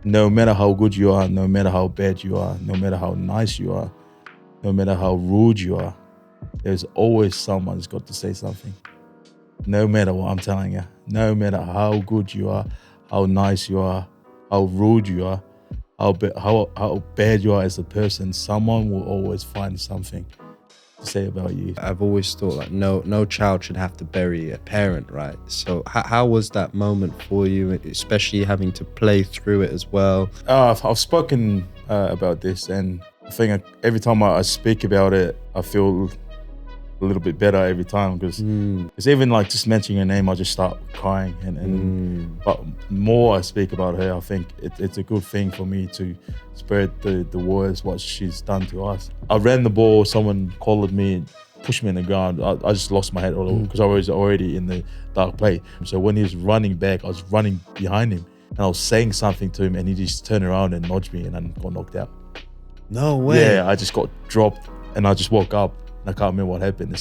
no matter how good you are, no matter how bad you are, no matter how nice you are, no matter how rude you are, there's always someone who's got to say something. No matter what I'm telling you, no matter how good you are, how nice you are, how rude you are, how bad you are as a person, someone will always find something to say about you. I've always thought like no child should have to bury a parent, right? So how was that moment for you, especially having to play through it as well? I've spoken about this, and I think every time I speak about it, I feel a little bit better every time, because it's even like just mentioning her name, I just start crying, but more I speak about her, I think it's a good thing for me to spread the words what she's done to us. I ran the ball, someone collared me, pushed me in the ground. I just lost my head because I was already in the dark play. So when he was running back, I was running behind him and I was saying something to him, and he just turned around and nudged me, and I got knocked out. No way. Yeah, I just got dropped, and I just woke up. I can't remember what happened.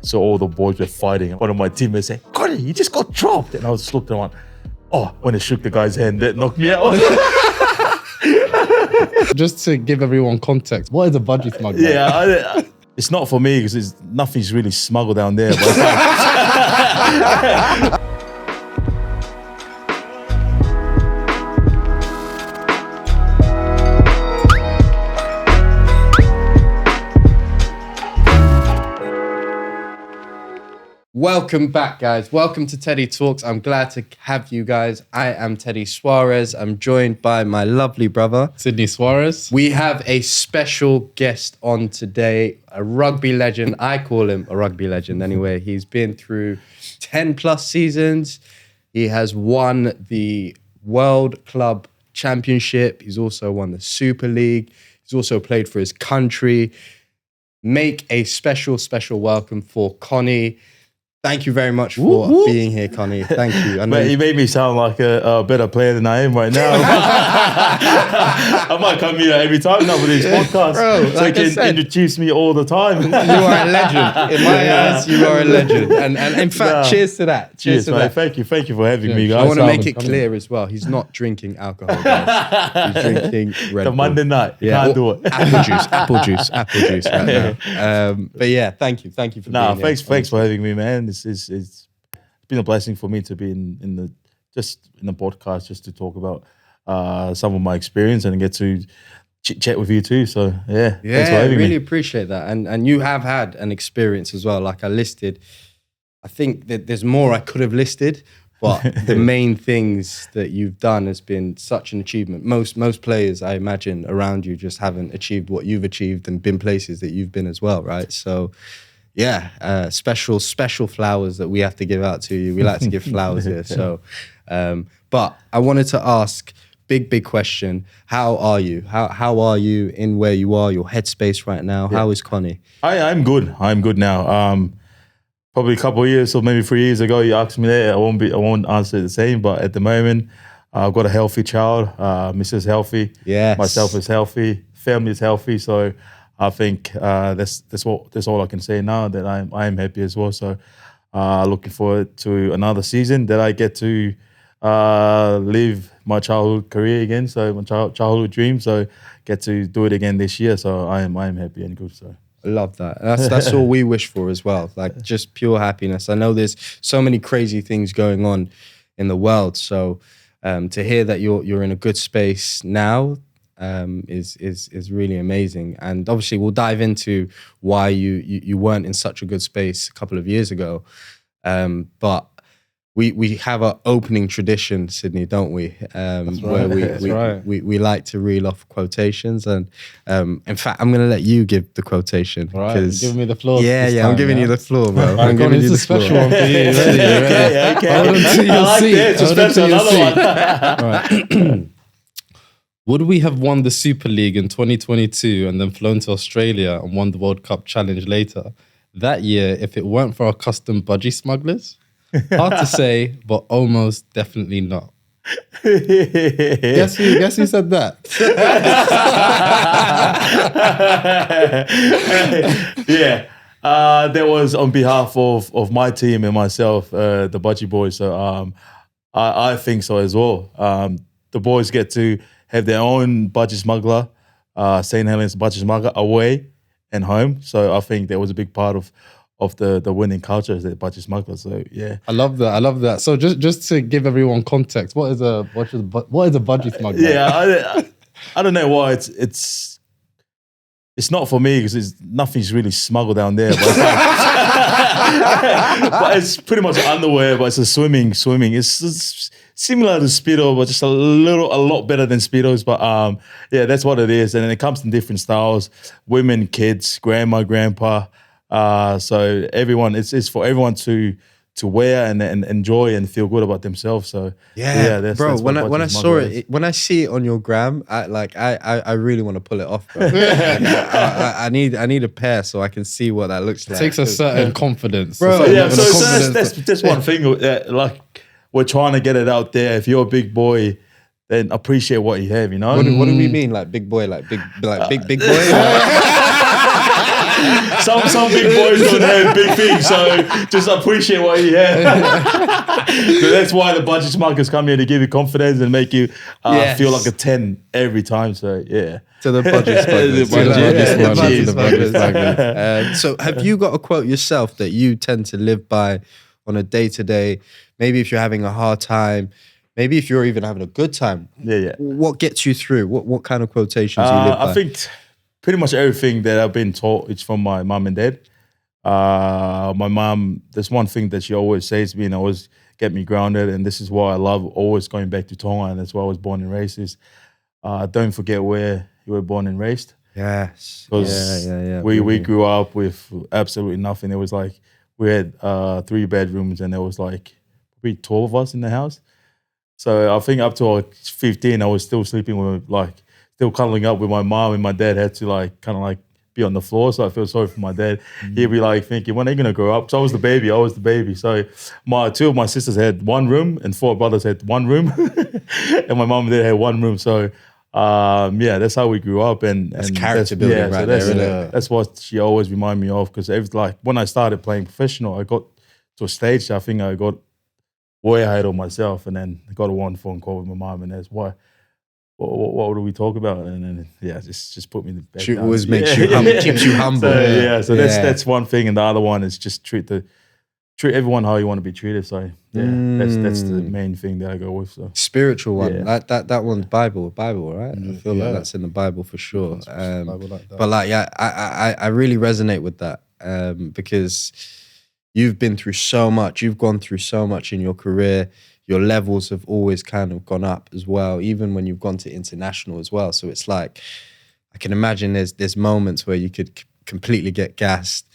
So all the boys were fighting. One of my teammates said, "Koni, you just got dropped." And I was looked and went, "Oh," when it shook the guy's hand, that knocked me out. Just to give everyone context, what is a budgie smuggler? Yeah, it's not for me because nothing's really smuggled down there. But Welcome back, guys. Welcome to Teddy Talks. I'm glad to have you guys. I am Teddy Soares. I'm joined by my lovely brother, Sidney Soares. We have a special guest on today, a rugby legend. I call him a rugby legend anyway. He's been through 10 plus seasons. He has won the World Club Championship. He's also won the Super League. He's also played for his country. Make a special welcome for Koni. Thank you very much for being here, Koni. Thank you. Mate, you made me sound like a better player than I am right now. I might come here every time now with these podcasts. Bro, so you can introduce me all the time. You are a legend. In my eyes, you are a legend. And in fact, cheers to that. Cheers to that. Thank you for having me, guys. I want to make it clear as well. He's not drinking alcohol, guys. He's drinking Red Bull. Monday night. Can't do it. Apple juice right now. But yeah, thank you for being here. Thanks for having me, man. It's been a blessing for me to be in the podcast, just to talk about some of my experience and get to chat with you too. So thanks for having me. Really appreciate that. And you have had an experience as well. Like I listed, I think that there's more I could have listed, but the main things that you've done has been such an achievement. Most players, I imagine, around you just haven't achieved what you've achieved and been places that you've been as well, right? So yeah, special flowers that we have to give out to you. We like to give flowers here. So, but I wanted to ask, big question. How are you? How are you in where you are, your headspace right now? How is Koni? I'm good. I'm good now. Probably a couple of years or maybe 3 years ago, you asked me that. I won't answer the same. But at the moment, I've got a healthy child. Mrs. healthy. Yes. Myself is healthy. Family is healthy. So I think that's all I can say now, that I'm happy as well. So looking forward to another season that I get to live my childhood career again. So my childhood dream. So get to do it again this year. So I'm happy and good. So I love that. That's all we wish for as well. Like just pure happiness. I know there's so many crazy things going on in the world. So to hear that you're in a good space now. Is really amazing, and obviously we'll dive into why you weren't in such a good space a couple of years ago, but we have our opening tradition, Sidney, don't we? Where we like to reel off quotations, and in fact I'm going to let you give the quotation. All right, give me the floor. Yeah, I'm giving you the floor, bro. I'm giving you the special one for you. Ready? Hold on to your seat. Hold on to your seat. All right. Would we have won the Super League in 2022 and then flown to Australia and won the World Cup Challenge later that year if it weren't for our custom budgie smugglers? Hard to say, but almost definitely not. Guess who said that? That was on behalf of my team and myself, the Budgy boys. So I think so as well. the boys get to have their own Budgy Smuggler, St. Helens Budgy Smuggler away and home. So I think that was a big part of the winning culture is that Budgy Smuggler. So yeah, I love that. So just to give everyone context, what is a Budgy Smuggler? Yeah, I don't know why it's not for me because nothing's really smuggled down there. But it's, but it's pretty much underwear, but it's a swimming. It's similar to Speedo, but just a lot better than Speedos. But yeah, that's what it is. And then it comes in different styles: women, kids, grandma, grandpa. So everyone, it's for everyone to wear and enjoy and feel good about themselves. So that's when I saw it, when I see it on your gram, I really want to pull it off, bro. I need a pair so I can see what that looks like. It takes a certain confidence, bro. So that's one thing. Like we're trying to get it out there. If you're a big boy, then appreciate what you have. You know. What do we mean, like big boy, like big boy? Some big boys don't have big things, so just appreciate what you have. So that's why the Budgy Smugglers come here to give you confidence and make you feel like a 10 every time. So yeah. To the Budgy Smugglers. So have you got a quote yourself that you tend to live by on a day-to-day? Maybe if you're having a hard time, maybe if you're even having a good time. Yeah. What gets you through? What kind of quotations you live by? I think pretty much everything that I've been taught is from my mum and dad. My mum, there's one thing that she always says to me and always get me grounded, and this is why I love always going back to Tonga, and that's why I was born and raised, is don't forget where you were born and raised. Yes. Because we grew up with absolutely nothing. It was like we had 3 bedrooms and there was like probably 12 of us in the house. So I think up to like 15, I was still sleeping with still cuddling up with my mom, and my dad had to kind of be on the floor. So I feel sorry for my dad. He'd be thinking, when are you going to grow up? So I was the baby. So 2 of my sisters had 1 room and 4 brothers had 1 room. And my mom and dad had 1 room. So that's how we grew up. And that's character building right there. That's what she always reminded me of. Because when I started playing professional, I got to a stage, I think I got way ahead of myself, and then I got a 1 phone call with my mom, and that's why. What do we talk about? And then just put me back down. Always makes you keeps you humble. So that's one thing, and the other one is just treat everyone how you want to be treated. So that's the main thing that I go with. So spiritual one, that one's Bible, right? I feel like that's in the Bible for sure. But I really resonate with that because you've been through so much. You've gone through so much in your career. Your levels have always kind of gone up as well, even when you've gone to international as well. So it's like, I can imagine there's moments where you could completely get gassed.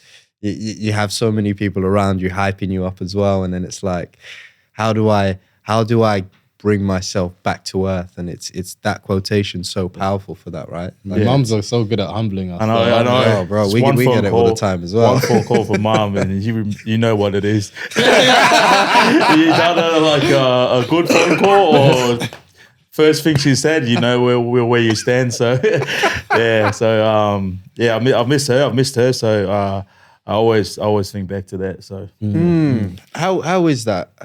You have so many people around you hyping you up as well. And then it's like, how do I bring myself back to earth? And it's that quotation so powerful for that, right? Mums are so good at humbling us. I know, bro. We get it all the time as well. 1 phone call for mom, and you know what it is. You done a good phone call, or first thing she said, you know where you stand. So I missed her. So I always think back to that. So how is that?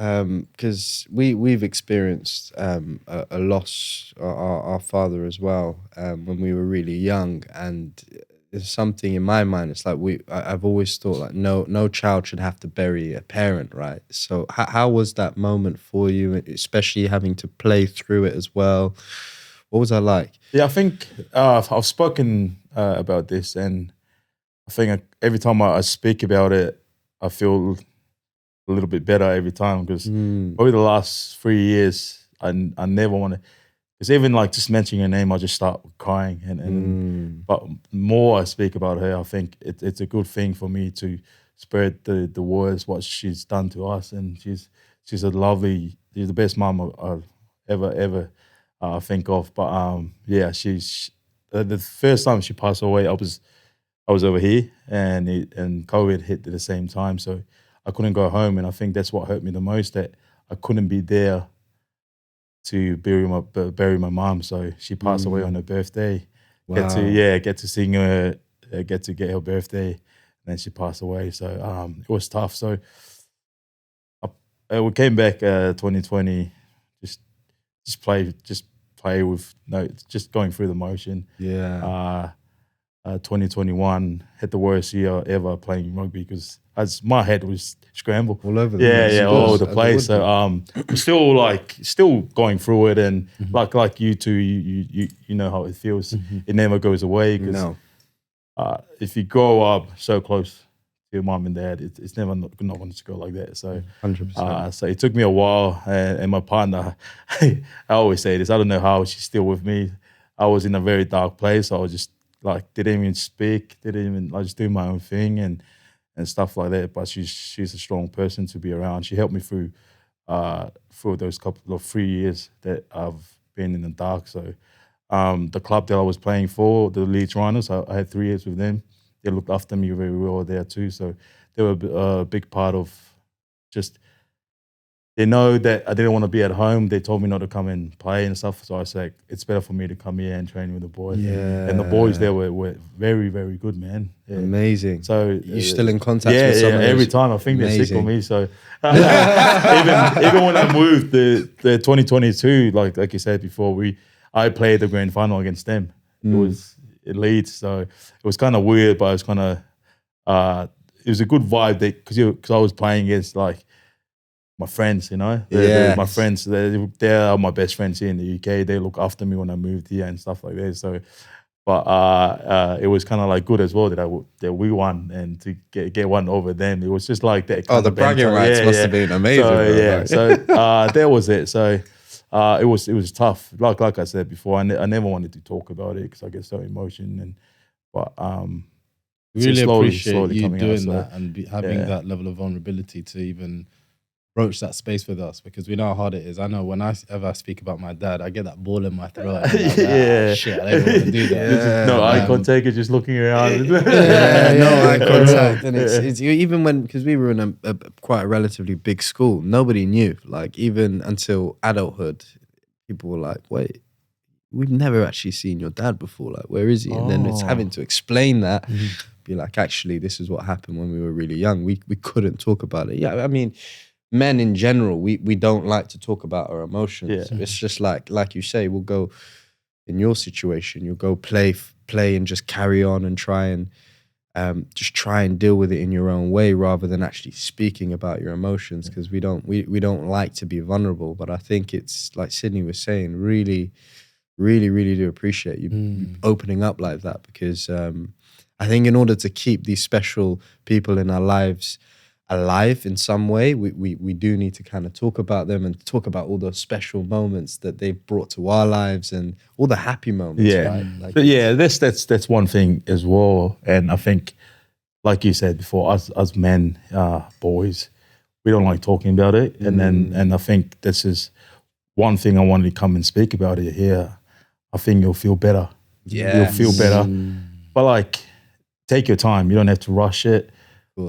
Because we've experienced a loss, our father as well, when we were really young, and there's something in my mind. It's like I've always thought no child should have to bury a parent, right? So how was that moment for you, especially having to play through it as well? What was that like? Yeah, I think I've spoken about this, and I think every time I speak about it, I feel a little bit better every time, because probably the last 3 years, I never want to, because even just mentioning her name, I just start crying. But more I speak about her, I think it's a good thing for me to spread the words, what she's done to us. And she's the best mom I've ever think of. But she's the first time she passed away, I was over here, and COVID hit at the same time, so I couldn't go home, and I think that's what hurt me the most, that I couldn't be there to bury my mom. So she passed away on her birthday. Wow. Get to sing her, get to get her birthday, and then she passed away. So it was tough. So we came back 2020, just play with just going through the motion. Yeah. 2021 had the worst year ever playing rugby because as my head was scrambled All over the place. all over the place. So I'm still going through it, and like you two, you know how it feels. It never goes away because if you grow up so close to your mum and dad, it's never not going to go like that. So 100%. so it took me a while, and my partner, I always say this, I don't know how she's still with me. I was in a very dark place. I was just didn't even speak, I just do my own thing and stuff like that. But she's a strong person to be around. She helped me through those couple of 3 years that I've been in the dark. So the club that I was playing for, the Leeds Rhinos, I had 3 years with them. They looked after me very well there too. So they were a big part of just, they know that I didn't want to be at home. They told me not to come and play and stuff. So I said, it's better for me to come here and train with the boys. Yeah. And the boys there were very, very good, man. Yeah. Amazing. So you're still in contact with some of those? Every time. I think they're sick of me. So even when I moved the 2022, like you said before, I played the grand final against them. It was at Leeds. So it was kind of weird, but it was kind of, it was a good vibe because I was playing against my friends, my friends, they are my best friends here in the UK. They look after me when I moved here and stuff like that. So, but it was kind of good as well that we won, and to get one over them. It was just like that. The bragging rights must have been amazing. So, that was it. So it was tough. Like I said before, I never wanted to talk about it because I get so emotional. But really appreciate you doing out, so, that and having that level of vulnerability to even broach that space with us, because we know how hard it is. I know when I ever speak about my dad, I get that ball in my throat. Shit, I don't want to do that. No eye contact, just looking around. No eye contact. And it's even when, because we were in a quite a relatively big school, nobody knew. Even until adulthood, people were like, wait, we've never actually seen your dad before. Where is he? And then it's having to explain that. Be like, actually, this is what happened when we were really young. We couldn't talk about it. Yeah, I mean, men in general, we don't like to talk about our emotions. Yeah. It's just like you say, we'll go, in your situation, you'll go play and just carry on and try and just try and deal with it in your own way rather than actually speaking about your emotions, because we don't like to be vulnerable. But I think it's like Sidney was saying, really, really, really do appreciate you opening up like that, because I think in order to keep these special people in our lives alive in some way, we do need to kind of talk about them and talk about all those special moments that they've brought to our lives and all the happy moments. Right? But that's one thing as well. And I think, like you said before, us men, boys, we don't like talking about it. And I think this is one thing I wanted to come and speak about it here. I think you'll feel better. You'll feel better. But take your time. You don't have to rush it.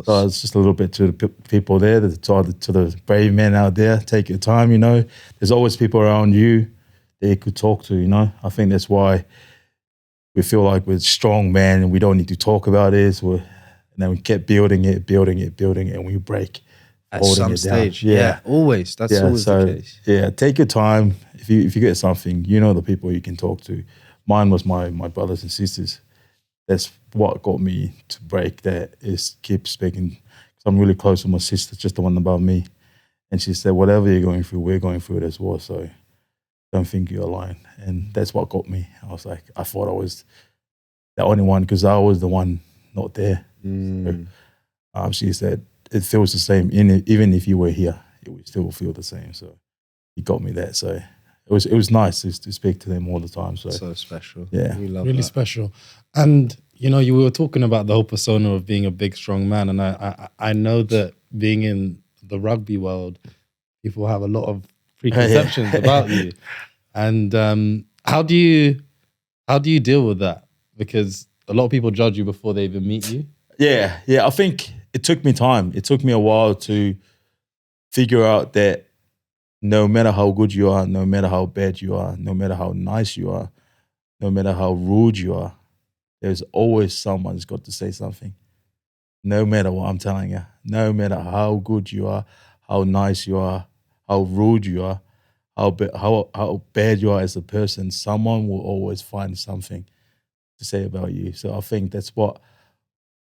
So it's just a little bit to the people there, to the brave men out there. Take your time, There's always people around you that you could talk to, I think that's why we feel like we're strong men and we don't need to talk about this. And then we kept building it, and we break. At some stage. Yeah, always. That's always the case. Yeah, take your time. If you get something, the people you can talk to. Mine was my brothers and sisters. That's what got me to break that, is keep speaking. Because I'm really close with my sister, just the one above me. And she said, whatever you're going through, we're going through it as well. So don't think you're alone. And that's what got me. I was like, I thought I was the only one because I was the one not there. So, she said, it feels the same. Even if you were here, it would still feel the same. So he got me that. So it was nice to speak to them all the time. So special. Yeah. We love really that. special. And, you were talking about the whole persona of being a big, strong man. And I know that being in the rugby world, people have a lot of preconceptions about you. And how do you deal with that? Because a lot of people judge you before they even meet you. Yeah. I think it took me time. It took me a while to figure out that no matter how good you are, no matter how bad you are, no matter how nice you are, no matter how rude you are, there's always someone who's got to say something. No matter what I'm telling you, no matter how good you are, how nice you are, how rude you are, how bad you are as a person, someone will always find something to say about you. So I think that's what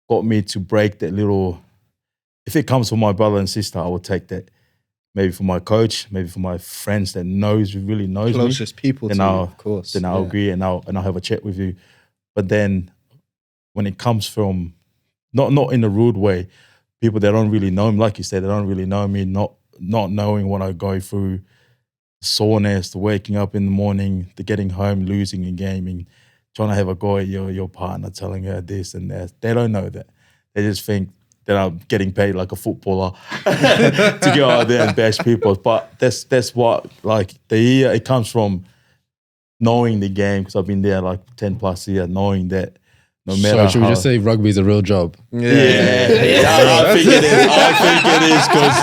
got me to break that little. If it comes from my brother and sister, I will take that. Maybe from my coach, maybe from my friends that really knows Closest me. people to you, of course. Then I'll agree and I'll have a chat with you. But then when it comes from not in a rude way, people that don't really know me, like you said, they don't really know me, not knowing what I go through, soreness, the waking up in the morning, the getting home, losing in gaming, trying to have a go at your partner, telling her this and that. They don't know that. They just think that I'm getting paid like a footballer to go out there and bash people. But that's what, like, it comes from knowing the game, because I've been there like 10 plus years, knowing that no matter So should we just say rugby is a real job? Yeah, I think it is. I think it is, because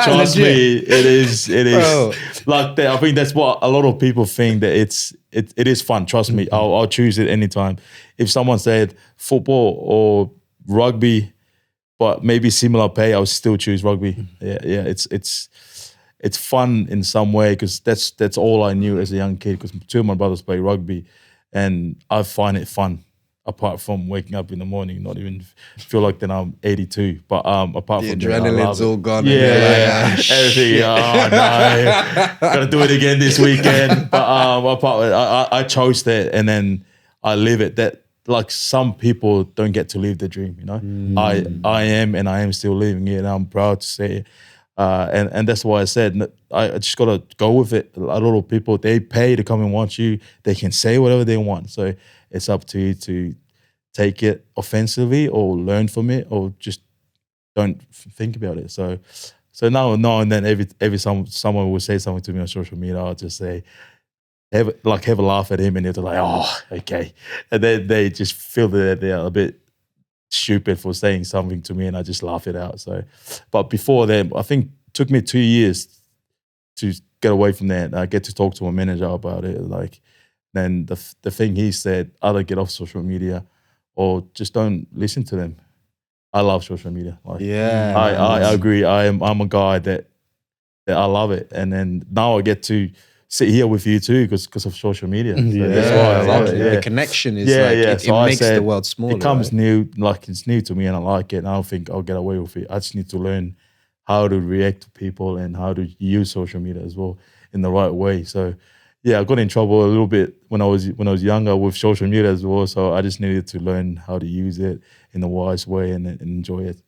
trust me, it is. Bro. Like that. I think that's what a lot of people think, that it is fun. Trust me, I'll choose it anytime. If someone said football or rugby, but maybe similar pay, I'll still choose rugby. Yeah, it's fun in some way, because that's all I knew as a young kid, because two of my brothers play rugby, and I find it fun. Apart from waking up in the morning, not even feel like that I'm 82. But apart The from adrenaline's all gone. Yeah, everything. Oh no, gotta do it again this weekend. But I chose that, and then I live it. That, like, some people don't get to live the dream. You know, I am still living it, and I'm proud to say it. And that's why I said I just gotta go with it. A lot of people, they pay to come and watch you. They can say whatever they want. So it's up to you to take it offensively or learn from it, or just don't think about it. So now and then every someone will say something to me on social media, I'll just say, have a laugh at him, and they're like, oh, okay. And then they just feel that they're a bit stupid for saying something to me, and I just laugh it out. So, but before then, I think it took me 2 years to get away from that. I get to talk to my manager about it. Like, then the thing he said, either get off social media or just don't listen to them. I love social media. Like, Yeah, I agree. I'm a guy that I love it, and then now I get to sit here with you too because of social media. So that's why I love it. Yeah. The connection is it So makes the world smaller. It comes right? new, like it's new to me, and I like it. And I don't think I'll get away with it. I just need to learn how to react to people and how to use social media as well in the right way. So yeah, I got in trouble a little bit when I was younger with social media as well. So I just needed to learn how to use it in a wise way and enjoy it.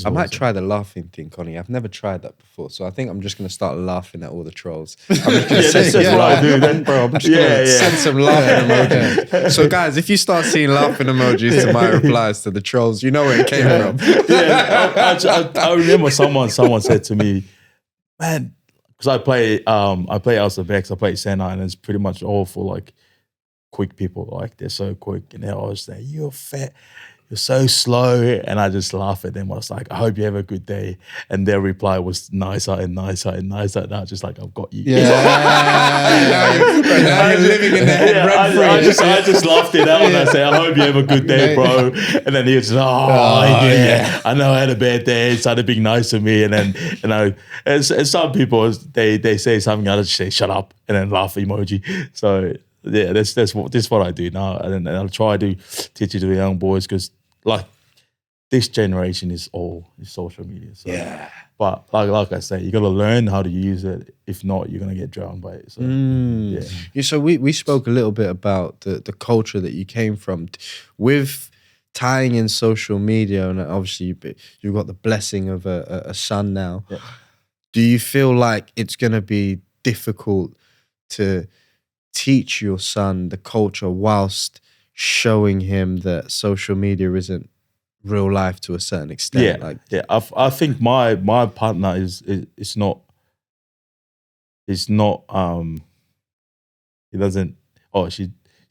I might try the laughing thing, Koni. I've never tried that before, so I think I'm just going to start laughing at all the trolls. I'm just that's what I do. Bro, I'm just going to send some laughing emojis. So guys, if you start seeing laughing emojis to my replies to the trolls, you know where it came from. I remember someone said to me, man, because I play House of X, I play Santa, and it's pretty much all for like quick people. Like, they're so quick, and they always say, "You're fat, you're so slow," and I just laugh at them. I was like, "I hope you have a good day," and their reply was nicer and nicer and nicer. And I was just like, "I've got you." Yeah, now you're living in the head rent free. I just laughed it out, and I said, "I hope you have a good day, bro." And then he was just, yeah, I know I had a bad day. He started being nice to me, and then and some people they say something, I just say shut up and then laugh emoji. So yeah, that's what I do now, and I'll try to teach it to the young boys, because like this generation is all social media. So, Yeah. But like I say, you got to learn how to use it. If not, you're gonna get drowned by it. So Yeah, so we spoke a little bit about the culture that you came from, with tying in social media, and obviously you've got the blessing of a son now. Yeah. Do you feel like it's gonna be difficult to teach your son the culture whilst showing him that social media isn't real life to a certain extent? I think my partner is not he doesn't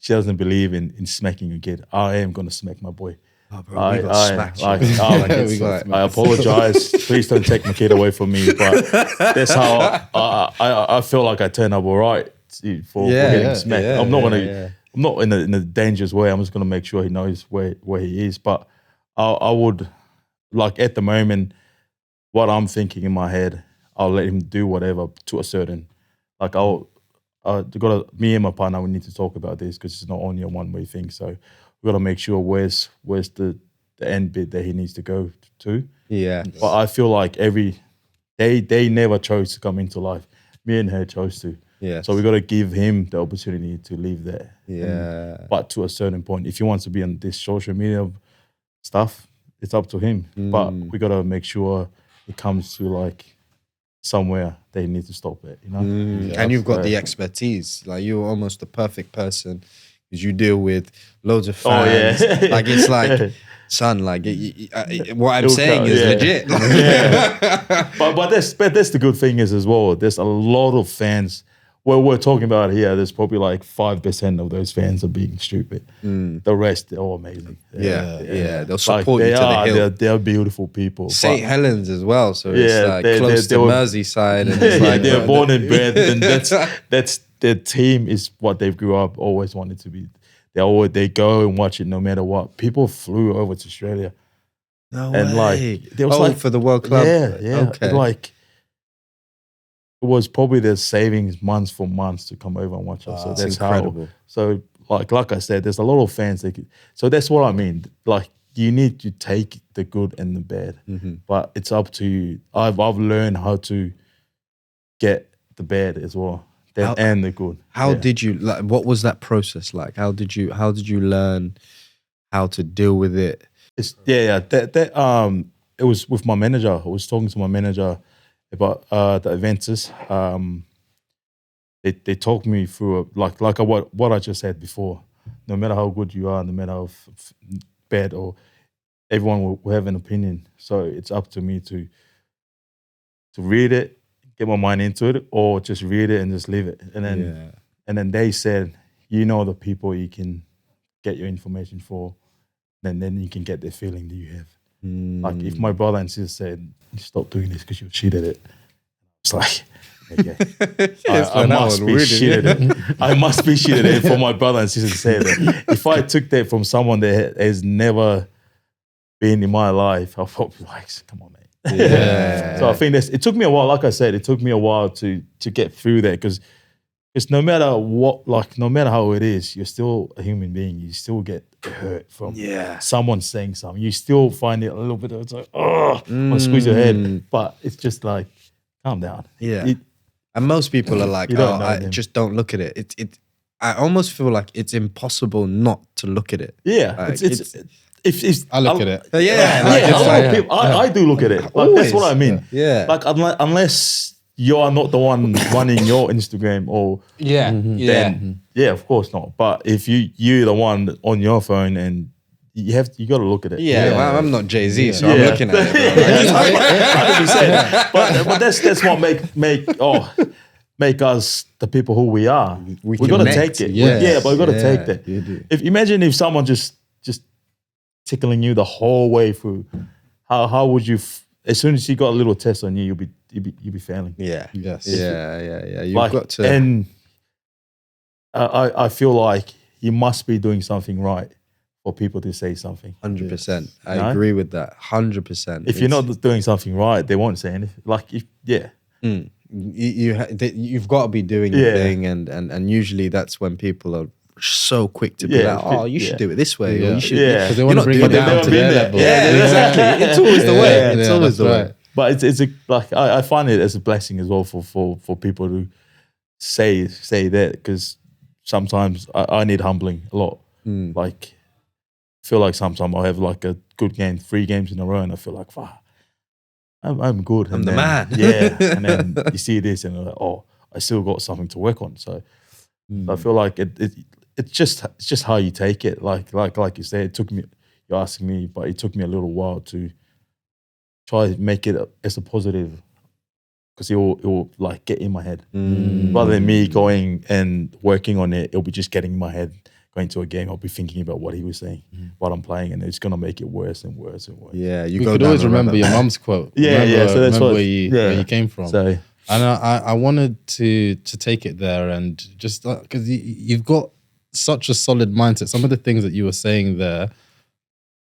she doesn't believe in smacking a kid. I am gonna smack my boy. Oh, bro, we got smacked. I apologize. Please don't take my kid away from me. But that's how I feel like I turn up all right for getting smacked. I'm not in a dangerous way. I'm just gonna make sure he knows where he is. But I would, like, at the moment, what I'm thinking in my head, I'll let him do whatever to a certain, like, me and my partner, we need to talk about this because it's not only a one-way thing. So we got to make sure where's the end bit that he needs to go to. Yeah. But I feel like they never chose to come into life. Me and her chose to. Yeah. So we got to give him the opportunity to live there. Yeah. But to a certain point, if he wants to be on this social media stuff, it's up to him. But we got to make sure it comes to like somewhere they need to stop it, you know? And you've got the expertise. Like you're almost the perfect person because you deal with loads of fans. Oh, yeah. Like it's like, son, like what I'm saying is legit. But that's the good thing is as well. There's a lot of fans. Well, we're talking about here. There's probably like 5% of those fans are being stupid. The rest, they're all amazing. Yeah. They'll support you to the hill. They're beautiful people. St. Helens as well, so it's like close to Merseyside, and it's like they're born and bred, and that's their team is what they grew up always wanted to be. They go and watch it no matter what. People flew over to Australia. No and way. Like there was like for the World Club. Yeah. Okay. And like it was probably their savings months for months to come over and watch us. So that's incredible. So like I said, there's a lot of fans. So that's what I mean. Like you need to take the good and the bad, but it's up to you. I've learned how to get the bad as well and the good. How did you like? What was that process like? How did you learn how to deal with it? It was with my manager. I was talking to my manager about the events. They talked me through what I just said before. No matter how good you are, no matter how bad, or everyone will have an opinion. So it's up to me to read it, get my mind into it, or just read it and just leave it. And then they said, you know the people you can get your information for, then you can get the feeling that you have. Like if my brother and sister said, stop doing this because you're shit at it. It's like, okay. I must be shit at it. I must be shit at it for my brother and sister to say that. If I took that from someone that has never been in my life, I'll probably be like, come on, mate. Yeah. So I think it took me a while, like I said, it took me a while to get through that because no matter what, like no matter how it is, you're still a human being. You still get hurt from someone saying something. You still find it a little bit, it's like, oh, I'll squeeze your head. But it's just like, calm down. Yeah. And most people are like, just don't look at it. I almost feel like it's impossible not to look at it. Yeah. Like, I look at it. I do look at it. Like, that's what I mean. Yeah. Like unless you are not the one running your Instagram or then of course not. But if you're the one on your phone and you got to look at it. Well, I'm not Jay-Z, so I'm looking at it. 100%. But that's what make us the people who we are. We got to take it. But we got to take that. Imagine if someone just tickling you the whole way through. How would you? As soon as you got a little test on you, you'll be failing. Yeah. Yes. Yeah. You've got to. And I feel like you must be doing something right for people to say something. 100%. I agree with that. 100%. If you're not doing something right, they won't say anything. Like you've got to be doing your thing, and usually that's when people are so quick to be like, oh, you should do it this way, or you should, because they want to bring you down to their level. Exactly. It's always the way. It's always the way. But it's like I find it as a blessing as well for people to say that, because sometimes I need humbling a lot. Like I feel like sometimes I'll have like a good game, 3 games in a row, and I feel like, wow, I'm good. I'm the man. And then you see this and you're like, oh, I still got something to work on. So I feel like it's just how you take it. Like you said, it took me. You're asking me, but it took me a little while to try to make it as a positive, because it will like get in my head. Rather than me going and working on it, it'll be just getting in my head. Going to a game, I'll be thinking about what he was saying while I'm playing, and it's gonna make it worse and worse and worse. Yeah, you could always remember your mum's quote. So that's where you came from. So, and I wanted to take it there, and just because you've got such a solid mindset. Some of the things that you were saying there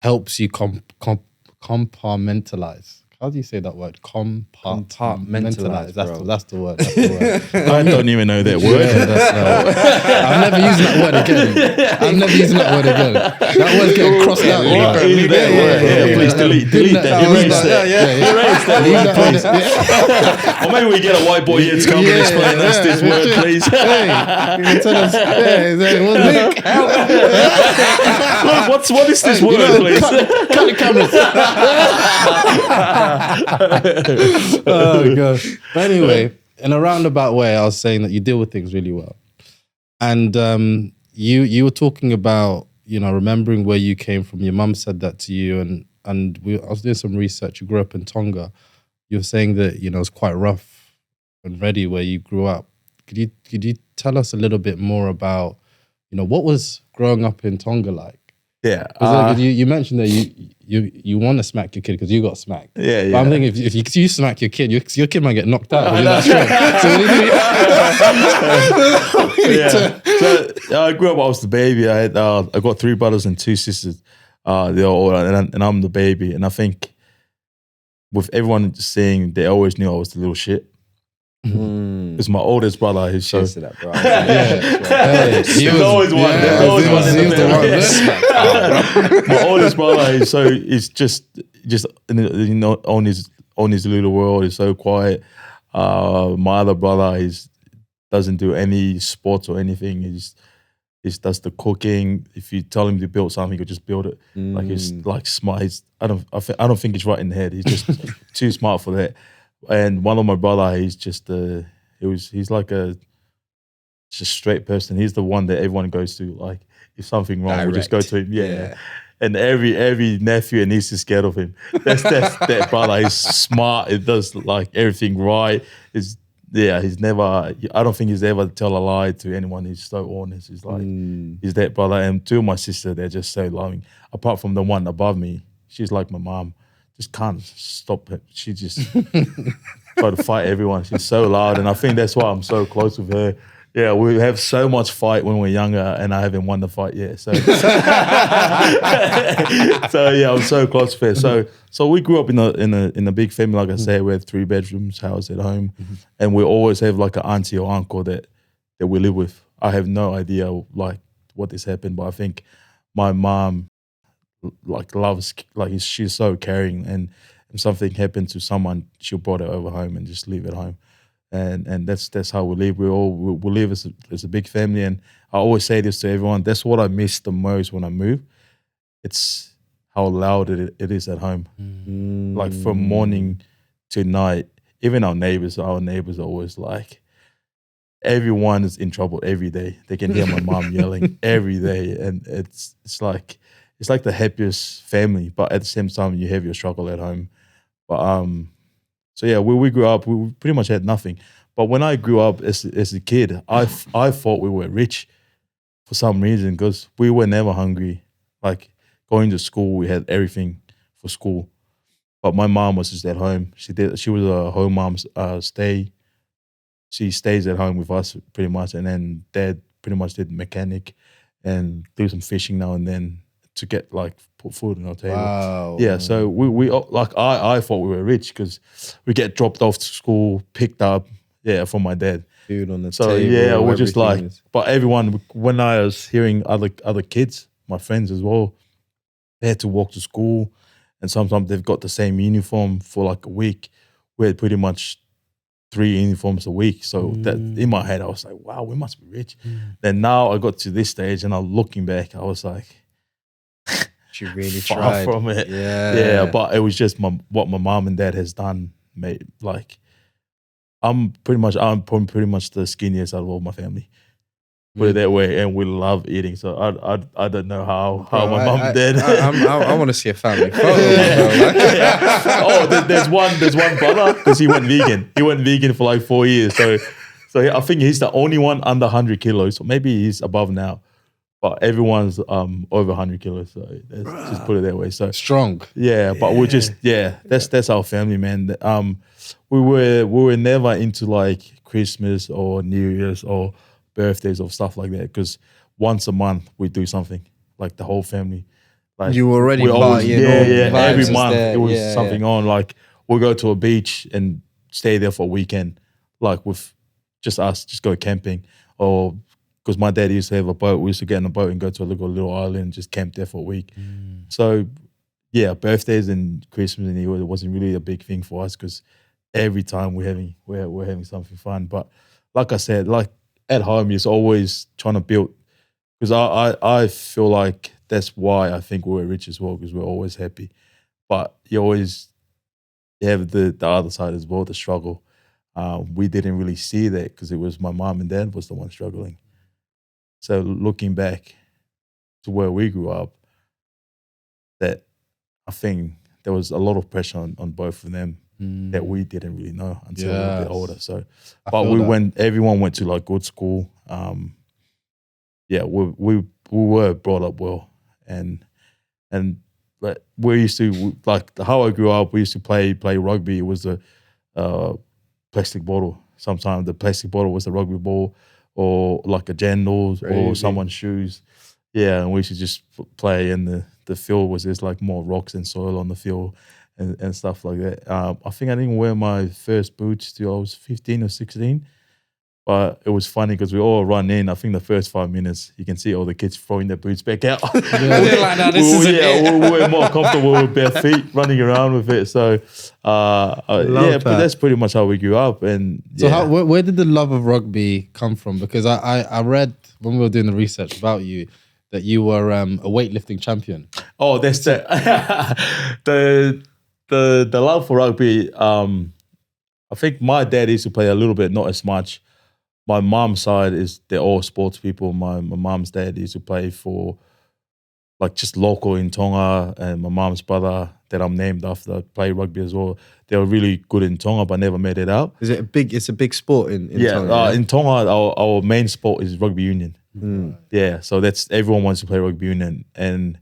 helps you compartmentalize. how do you say that word? Compartmentalize, That's bro. that's the word. That's the word. I don't even know that word. Yeah, I'm never using that word again. I'm never using that word again. That word's getting crossed out. What is that word? Yeah, please delete that. Erase that. Erase that word, please. Or maybe we get a white boy here to come and explain us this word, please. Hey, you can tell us. Nick, Look, what is this word, please? cut the cameras. Oh gosh. But anyway, in a roundabout way, I was saying that you deal with things really well, and you were talking about remembering where you came from. Your mum said that to you, and I was doing some research. You grew up in Tonga. You were saying that it was quite rough and ready where you grew up. Could you tell us a little bit more about what was growing up in Tonga like? Yeah, you mentioned that you want to smack your kid because you got smacked. Yeah. But I'm thinking if you smack your kid, your kid might get knocked out. So I grew up. I was the baby. I got 3 brothers and 2 sisters. They're all, and I'm the baby. And I think with everyone saying, they always knew I was the little shit. Because my oldest brother, he's so. Cheers to that, bro. There's always one. There's always one in the family. My oldest brother, he's just on his little world. He's so quiet. My other brother, doesn't do any sports or anything. He does the cooking. If you tell him to build something, he'll just build it. Like he's like smart. I don't think he's right in the head. He's just too smart for that. And one of my brother, he's just he's like just a straight person. He's the one that everyone goes to. Like if something wrong, we just go to him. Yeah. And every nephew and niece is scared of him. That's that brother. He's smart. It does like everything right. He's never. I don't think he's ever tell a lie to anyone. He's so honest. He's like he's that brother. And 2 of my sisters, they're just so loving. Apart from the one above me, she's like my mom. Just can't stop it. She just try to fight everyone. She's so loud, and I think that's why I'm so close with her. Yeah, we have so much fight when we're younger, and I haven't won the fight yet. So, I'm so close with her. So we grew up in a big family. Like I say, we have 3 bedrooms, house at home, and we always have like an auntie or uncle that we live with. I have no idea like what this happened, but I think my mom loves she's so caring, and if something happened to someone, she'll brought it over home and just leave it home. And that's how we live. We live as a big family, and I always say this to everyone. That's what I miss the most when I move. It's how loud it is at home. Like from morning to night. Even our neighbors are always like, everyone is in trouble every day. They can hear my mom yelling every day, and it's like the happiest family. But at the same time, you have your struggle at home. But so yeah, we grew up, we pretty much had nothing. But when I grew up as a kid, I thought we were rich for some reason, because we were never hungry. Like going to school, we had everything for school. But my mom was just at home. She was a home mom. She stays at home with us pretty much, and then Dad pretty much did mechanic and do some fishing now and then to get put food on our table. Wow. Yeah, so we I thought we were rich because we get dropped off to school, picked up, from my dad. Food on the so, table. So yeah, we're just like, but everyone, when I was hearing other kids, my friends as well, they had to walk to school, and sometimes they've got the same uniform for like a week. We had pretty much 3 uniforms a week. So that in my head, I was like, wow, we must be rich. Then now I got to this stage, and I'm looking back, I was like, she really far tried from it. Yeah, but it was just what my mom and dad has done. Made like I'm pretty much the skinniest out of all my family. Put it that way, and we love eating. So I don't know how my mom and dad. I want to see a family photo. There's one brother, because he went vegan. He went vegan for like 4 years. So I think he's the only one under 100 kilos. So maybe he's above now. But everyone's over 100 kilos, so just put it that way. So strong. Yeah, but we're just that's our family, man. We were never into like Christmas or New Year's or birthdays or stuff like that, because once a month we do something, like the whole family. Like you already every month there, it was something on. Like we'll go to a beach and stay there for a weekend, like with just us, just go camping. Or because my dad used to have a boat, we used to get in a boat and go to a little island and just camp there for a week. So yeah, birthdays and Christmas and New Year, it wasn't really a big thing for us because every time we're having something fun. But like I said, like at home, you're always trying to build, because I feel like that's why I think we're rich as well, because we're always happy. But you have the other side as well, the struggle. We didn't really see that because it was my mom and dad was the one struggling. So looking back to where we grew up, that I think there was a lot of pressure on both of them that we didn't really know until we were a bit older. So, but everyone went to like good school. We were brought up well, and like we used to, like how I grew up, we used to play rugby. It was a plastic bottle. Sometimes the plastic bottle was the rugby ball, or like a jandals or someone's shoes. Yeah, and we used to just play, and the field was just like more rocks and soil on the field and stuff like that. I think I didn't wear my first boots till I was 15 or 16. But it was funny because we all run in. I think the first 5 minutes, you can see all the kids throwing their boots back out. They're like, no, we're more comfortable with bare feet running around with it. So, but that's pretty much how we grew up. And so, where did the love of rugby come from? Because I read when we were doing the research about you that you were a weightlifting champion. Oh, that's that. the love for rugby. I think my dad used to play a little bit, not as much. My mom's side they're all sports people. My mom's dad used to play for like just local in Tonga, and my mom's brother that I'm named after played rugby as well. They were really good in Tonga, but never made it out. Is it it's a big sport in Tonga? In Tonga, our main sport is rugby union. Yeah, so that's everyone wants to play rugby union, and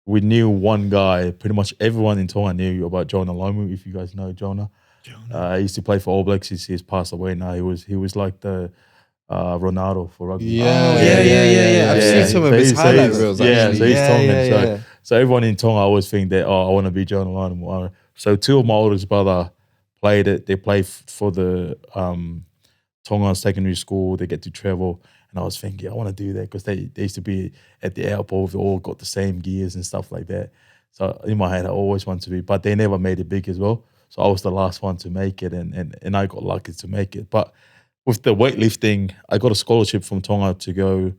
we knew one guy. Pretty much everyone in Tonga knew about Jonah Lomu. If you guys know Jonah. He used to play for All Blacks. He's passed away now. He was like the Ronaldo for rugby. Yeah. I've seen some of his highlight reels. Yeah, so he's Tongan. So everyone in Tonga always think that, I want to be Jonah Lomu. So two of my oldest brother played it. They played for the Tonga secondary school. They get to travel. And I was thinking, I want to do that because they used to be at the airport. They all got the same gears and stuff like that. So in my head, I always wanted to be. But they never made it big as well. So I was the last one to make it, and I got lucky to make it. But with the weightlifting, I got a scholarship from Tonga to go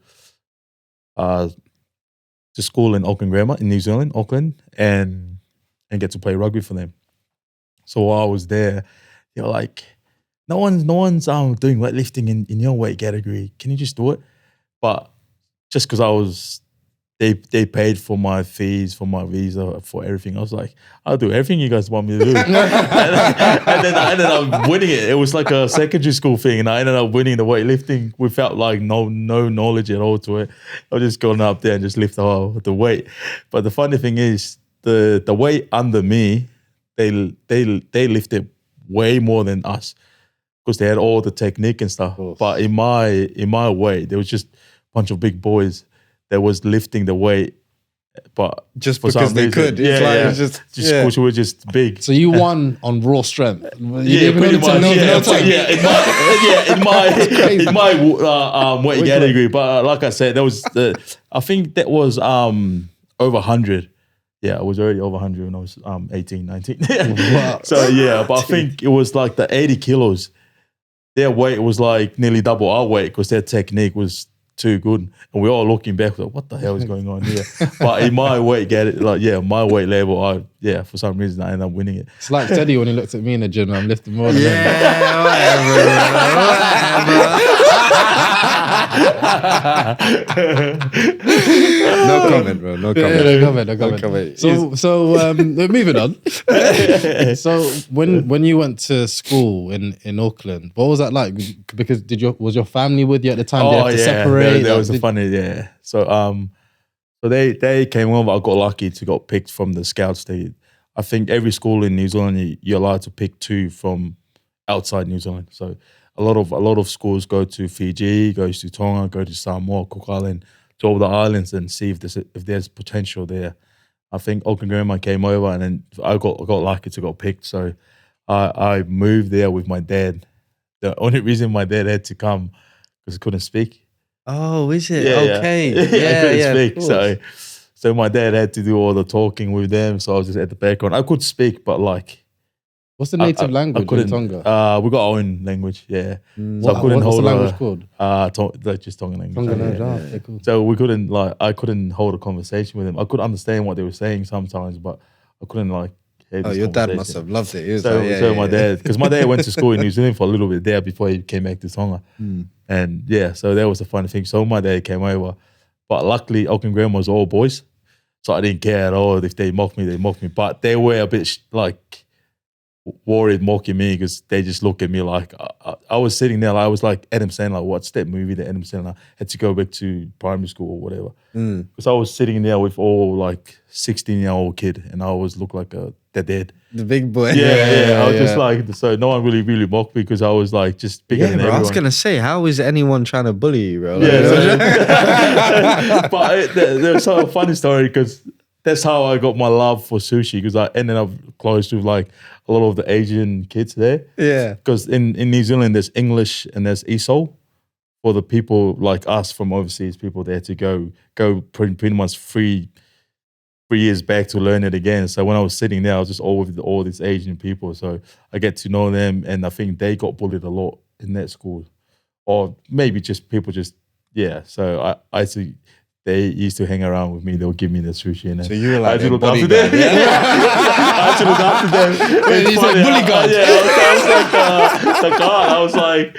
to school in Auckland Grammar in New Zealand, Auckland, and get to play rugby for them. So while I was there, they were like, no one's doing weightlifting in your weight category. Can you just do it? But just because they paid for my fees, for my visa, for everything. I was like, I'll do everything you guys want me to do. and then I ended up winning it. It was like a secondary school thing, and I ended up winning the weightlifting without like no knowledge at all to it. I was just going up there and just lift the weight. But the funny thing is, the weight under me, they lifted way more than us because they had all the technique and stuff. But in my weight, there was just a bunch of big boys that was lifting the weight, but just because they could. Because we were just big. So you won on raw strength. Pretty much. In my weight category. But like I said, that was I think that was over 100. Yeah, I was already over 100 when I was 18, 19. Wow. So but I think it was like the 80 kilos. Their weight was like nearly double our weight because their technique was too good, and we're all looking back like, what the hell is going on here? But in my weight, my weight level, for some reason I ended up winning it. It's like Teddy when he looked at me in the gym. I'm lifting more than him. No comment, bro. No comment. So moving on. So when you went to school in Auckland, what was that like? Because was your family with you at the time? Did you have to separate? That was funny. Yeah. So they came over. I got lucky to got picked from the scouts. I think every school in New Zealand you're allowed to pick two from outside New Zealand. So a lot of schools go to Fiji, goes to Tonga, go to Samoa, Cook Island, to all the islands and see if there's potential there. I think Auckland Grandma came over, and then I got lucky to got picked. So I moved there with my dad. The only reason my dad had to come because he couldn't speak. Oh, is it? Yeah, Okay. I couldn't Of speak, course. so my dad had to do all the talking with them. So I was just at the background. I could speak, but like What's the native I language in couldn't. Tonga? We got our own language, yeah. So I What- couldn't what's hold the language called? just Tongan language. Tonga yeah. language. Okay, cool. So we couldn't I couldn't hold a conversation with them. I could understand what they were saying sometimes, but I couldn't like have Oh, this your dad conversation. must have loved it. He was So, like, yeah, so yeah, my yeah. dad, because my dad went to school in New Zealand for a little bit there before he came back to Tonga. And yeah, so that was the funny thing. So my dad came over, but luckily Auckland Grandma was all boys. So I didn't care at all. If they mocked me, they mocked me. But they were a bit like worried mocking me because they just look at me like I was sitting there. Like, I was like Adam Sandler. What's that movie that Adam Sandler had to go back to primary school or whatever? Because I was sitting there with all like 16-year-old kid, and I always looked like the dad. The big boy. Yeah. I was just like, so no one really mocked me because I was like just bigger Yeah, than bro. I everyone. was gonna say, how is anyone trying to bully you, bro? Like, Yeah, but there's a funny story because that's how I got my love for sushi because I ended up close to like a lot of the Asian kids there. yeah. Because in New Zealand, there's English and there's ESOL for the people like us from overseas, people there to go pretty much 3 years back to learn it again. So when I was sitting there, I was just all with all these Asian people. So I get to know them, and I think they got bullied a lot in that school. Or maybe just people yeah. So I see they used to hang around with me. They'll give me the sushi, and So you were like I had to their look after bodyguard, them. I had to look after them. It's he's funny, like bully guard. I was like the guard. I was like,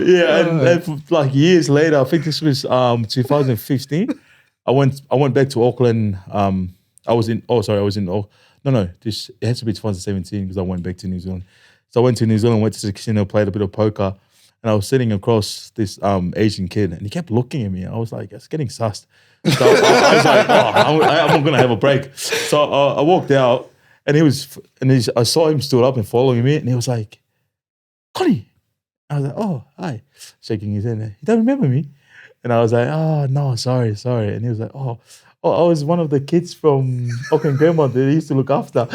yeah. And for, like years later, I think this was 2015. I went back to Auckland. This it has to be 2017 because I went back to New Zealand. So I went to New Zealand, went to the casino, played a bit of poker, and I was sitting across this Asian kid, and he kept looking at me. I was like, it's getting sussed. So I was like, I'm gonna have a break. So I walked out, and I saw him stood up and following me, and he was like, Koni. I was like, oh, hi, shaking his hand. You don't remember me? And I was like, oh, no, sorry. And he was like, oh, I was one of the kids from Auckland Grandma that he used to look after.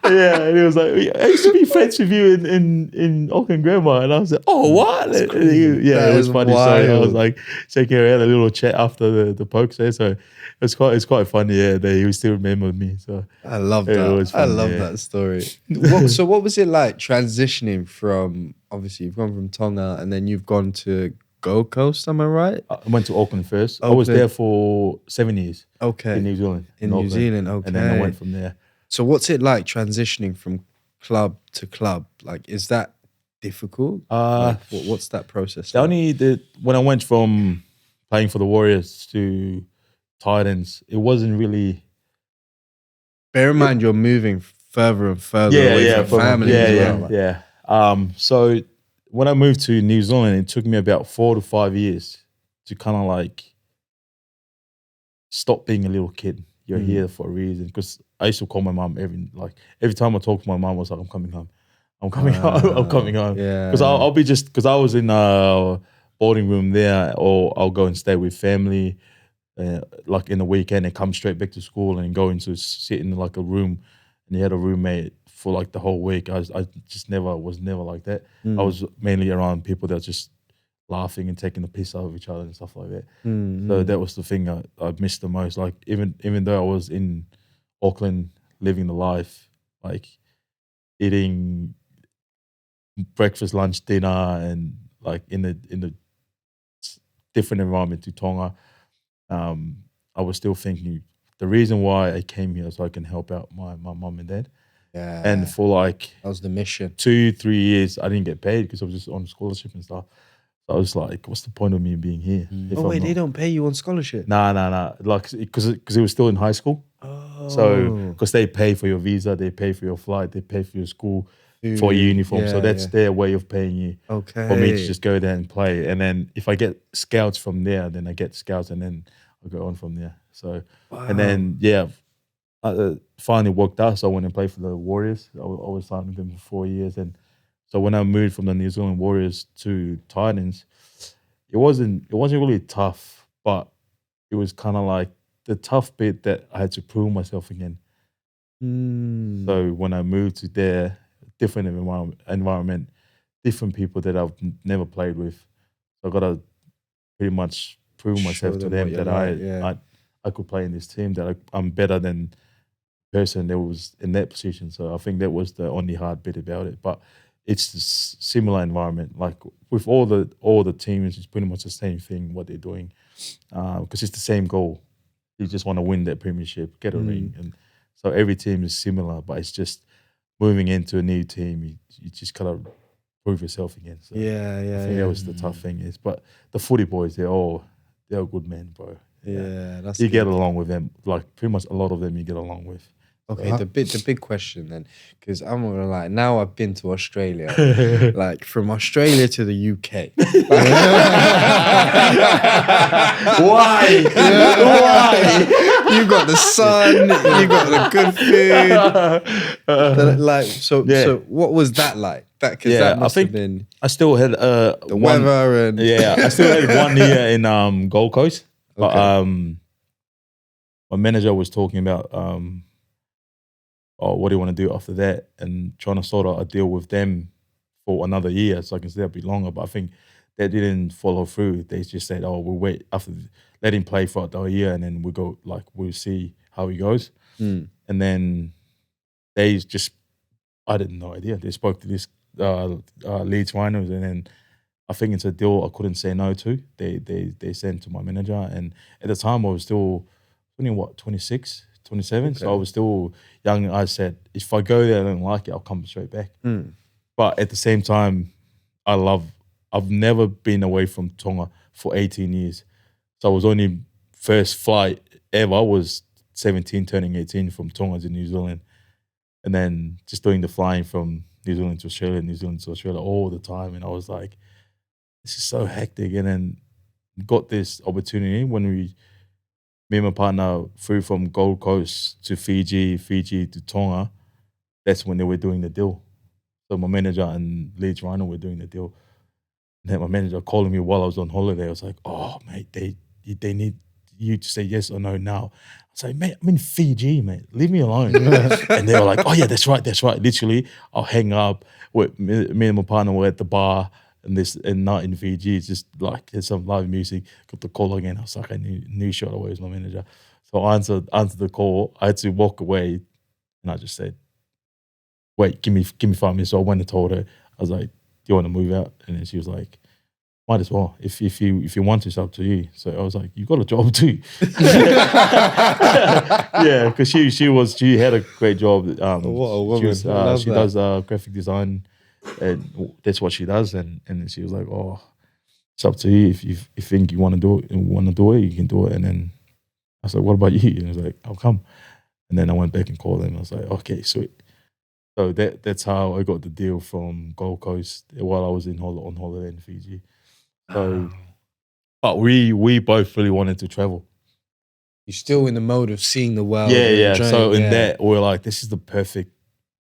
Yeah, and he was like, I used to be friends with you in Auckland Grandma. And I was like, oh, what? That It was is funny. So I was wild. like shaking her head, a little chat after the poke there. So it's quite funny, yeah, that he still remembered me. So I love it that. was I fun, love yeah. that story. So what was it like transitioning from, obviously you've gone from Tonga and then you've gone to Gold Coast, am I right? I went to Auckland first. I was Auckland. there for 7 years Okay. in New Zealand. In New Auckland. Zealand, And then I okay. went from there. So what's it like transitioning from club to club? Like, is that difficult? What's that process like? When I went from playing for the Warriors to Titans, it wasn't really. Bear in mind you're moving further and further away from family as well. Yeah. So when I moved to New Zealand, it took me about 4 to 5 years to kind of like stop being a little kid. You're here for a reason. Because I used to call my mom every time I talk to my mom, I was like, I'm coming home. I'm coming home. I'm coming home. Yeah. Because I was in a boarding room there, or I'll go and stay with family. Like in the weekend and come straight back to school and go into sit in like a room, and you had a roommate for like the whole week. I just was never like that. I was mainly around people that were just laughing and taking the piss out of each other and stuff like that. So that was the thing I missed the most. Like even though I was in Auckland living the life, like eating breakfast, lunch, dinner, and like in the different environment to Tonga. I was still thinking the reason why I came here so I can help out my mom and dad. Yeah. And for like that was the mission. 2-3 years, I didn't get paid because I was just on scholarship and stuff. So I was like, what's the point of me being here? Oh wait, they don't pay you on scholarship? Nah. Like because it was still in high school. Oh. So because they pay for your visa, they pay for your flight, they pay for your school, for your uniform. So that's their way of paying you. Okay. For me to just go there and play. And then if I get scouts from there, then I get scouts, and then I'll go on from there. So and then I finally worked out. So I went and played for the Warriors. I was signed with them for 4 years. And so when I moved from the New Zealand Warriors to Titans, it wasn't really tough, but it was kind of like the tough bit that I had to prove myself again. So when I moved to there, different environment, different people that I've never played with, so I got to pretty much prove myself to them that I could play in this team, that I'm better than the person that was in that position. So I think that was the only hard bit about it. But it's a similar environment. Like with all the teams, it's pretty much the same thing what they're doing, because it's the same goal. You just want to win that premiership, get a ring, and so every team is similar. But it's just moving into a new team, you just gotta prove yourself again. So I think that was the tough thing is. But the footy boys, they're all good men, bro. Yeah, that's you good. get along with them. Like pretty much a lot of them you get along with. Okay, the big question then, because I'm not gonna lie. Now I've been to Australia, like from Australia to the UK. Why? Why? You got the sun, you got the good food. Like so, what was that like? That must have been. I still had the weather and I still had 1 year in Gold Coast, but my manager was talking about what do you want to do after that, and trying to sort out a deal with them for another year, so I can stay a bit longer. But I think they didn't follow through. They just said, "Oh, we'll wait after, let him play for a year, and then we'll see how he goes." And then they just, I had no idea. They spoke to this Leeds Rhinos, and then I think it's a deal I couldn't say no to. They sent to my manager, and at the time I was still 26, 27, so I was still young. I said, if I go there and I don't like it, I'll come straight back. But at the same time, I've never been away from Tonga for 18 years. So I was only first flight ever was 17, turning 18 from Tonga to New Zealand. And then just doing the flying from New Zealand to Australia, New Zealand to Australia all the time. And I was like, this is so hectic. And then got this opportunity when me and my partner flew from Gold Coast to Fiji to Tonga. That's when they were doing the deal. So my manager and Leeds Rhino were doing the deal. And then my manager calling me while I was on holiday. I was like, oh, mate, they need you to say yes or no now. I was like, mate, I'm in Fiji, mate. Leave me alone. And they were like, oh, yeah, that's right. Literally, I'll hang up. Me and my partner were at the bar and not in Fiji. It's just like there's some live music. Got the call again. I was like, I knew straight away it was my manager. So I answered the call. I had to walk away, and I just said, wait, give me 5 minutes. So I went and told her. I was like, do you want to move out? And then she was like, might as well. If you want to, it's up to you. So I was like, you got a job too. Yeah, because she had a great job. What a woman. She does graphic design, and that's what she does. And then she was like, oh, it's up to you. If you think you want to do it you can do it. And then I was like, what about you? And I was like, I'll come. And then I went back and called them. I was like, okay, sweet. So that's how I got the deal from Gold Coast while I was on holiday in Fiji. So, but we both really wanted to travel. You're still in the mode of seeing the world. Yeah. So in that, we're like, this is the perfect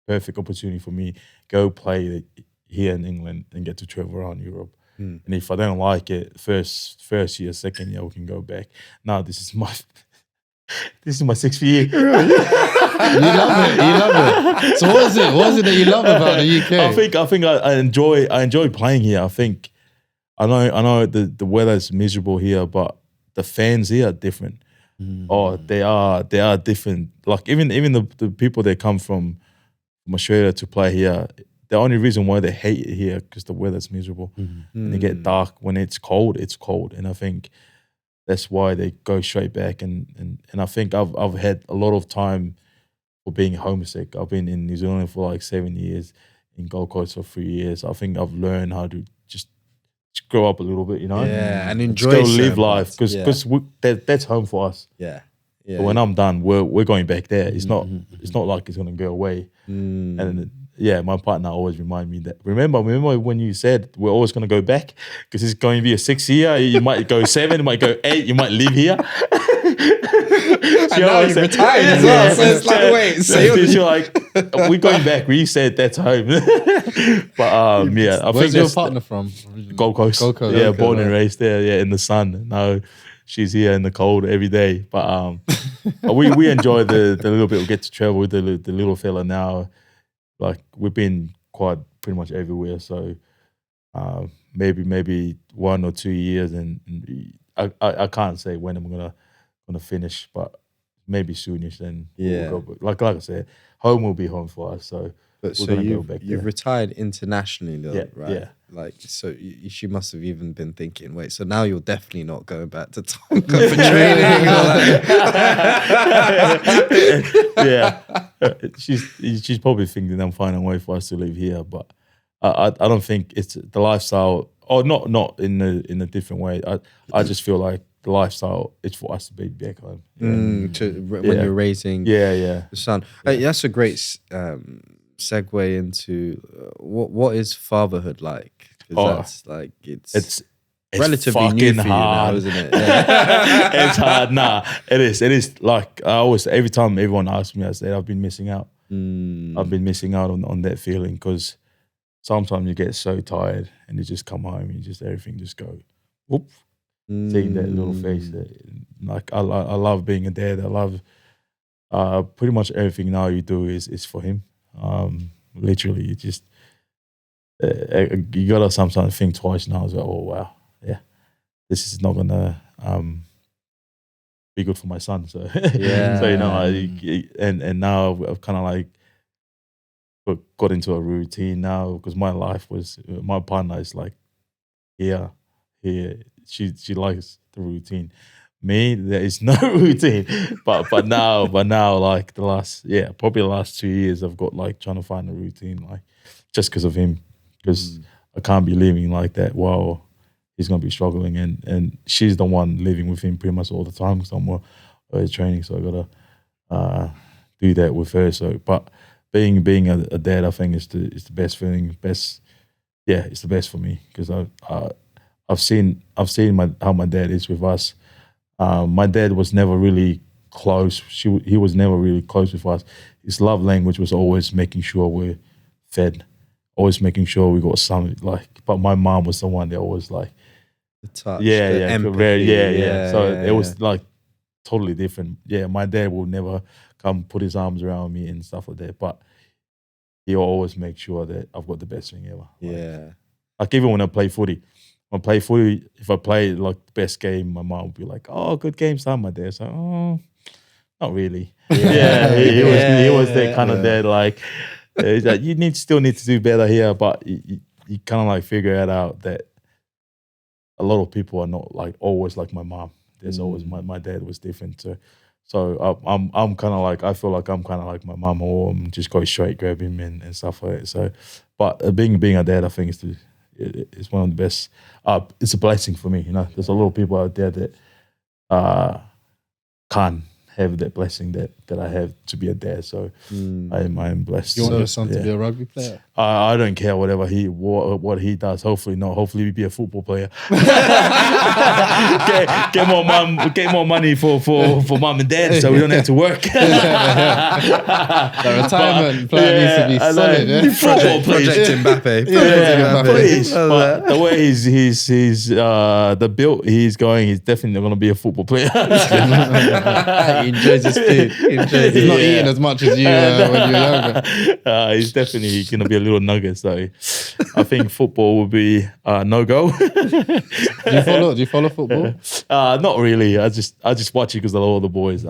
opportunity for me. Go play here in England and get to travel around Europe. And if I don't like it, first year, second year, we can go back. Now this is my 6th year. You love it. So what is it that you love about the UK? I think I enjoy playing here. I think I know the weather is miserable here, but the fans here are different. Oh, they are different. Like even the people that come from Australia to play here, the only reason why they hate it here because the weather's miserable. And they get dark when it's cold. And I think that's why they go straight back. And I think I've had a lot of time for being homesick. I've been in New Zealand for like 7 years, in Gold Coast for 3 years. I think I've learned how to just grow up a little bit, Yeah, and enjoy. Still live life because that's home for us. Yeah. But when I'm done, we're going back there. It's not like it's gonna go away. And my partner always remind me that. Remember when you said we're always gonna go back because it's going to be a 6th year. You might go 7, you might go 8, you might live here. And now you've retired as well. So it's like, wait, you're like, we're going back. We said that's home. But I Where's think your partner from? Gold Coast. Gold Coast. Yeah, born and raised there. Yeah, in the sun. No, she's here in the cold every day. But we enjoy the little bit we get to travel with the little fella now. Like we've been quite pretty much everywhere. So maybe 1 or 2 years, and I can't say when I'm gonna finish, but maybe soonish. Then we'll go. Like I said, home will be home for us. So. But so you've retired internationally, though, right? Yeah. Like, so she must have even been thinking, wait, so now you're definitely not going back to Tonga for training. Yeah, she's probably thinking I'm finding a way for us to live here, but I don't think it's the lifestyle. Or not in a different way. I just feel like the lifestyle is for us to be back home. When you're raising the son. That's a great segue into what is fatherhood like? Because that's like it's relatively new for hard. you now, isn't it? It's hard. Nah, it is. Like I always, every time everyone asks me, I say I've been missing out. I've been missing out on that feeling, because sometimes you get so tired and you just come home and everything just go whoop. Seeing that little face, like I love being a dad. I love pretty much everything now you do is for him. Literally, you just you gotta sometimes think twice now. Like, oh wow, yeah, this is not gonna be good for my son. So so and now I've kind of like got into a routine now, because my partner is like here. She likes the routine. Me, there is no routine. But now like probably the last 2 years I've got like trying to find a routine, like just because of him. Because I can't be living like that while he's gonna be struggling, and she's the one living with him pretty much all the time, because I'm more training, so I gotta do that with her. So but being a dad, I think is the best feeling, it's the best for me, because I've seen how my dad is with us. My dad was never really close. He was never really close with us. His love language was always making sure we're fed, always making sure we got something. But my mom was the one that always like the touch, the empathy, So it was like totally different. Yeah, my dad will never come put his arms around me and stuff like that. But he'll always make sure that I've got the best thing ever. Like even when I play footy. If I play like the best game, my mom would be like, "Oh, good game, son." My dad's like, "Oh, not really." He was that kind of dad. Like, he's like, you still need to do better here, but you kind of like figure it out that a lot of people are not like always like my mom. There's always my dad was different. So I'm kind of like, I feel like I'm kind of like my mom, or I'm just go straight, grab him and stuff like that. So, but being a dad, I think it's one of the best. It's a blessing for me, you know. There's a lot of people out there that can't have that blessing that I have to be a dad. So I am blessed. You want your son to be a rugby player? I don't care what he does. Hopefully not. Hopefully he be a football player. get more money for mum and dad, so we don't have to work. The retirement plan needs to be solid. Yeah? Project Mbappe. Please. But the way he's the build he's going, he's definitely going to be a football player. He enjoys his food. He's not eating as much as you when you were younger. He's definitely going to be a little nugget. So I think football will be no go. Do you follow football? Not really. I just watch it because all the boys.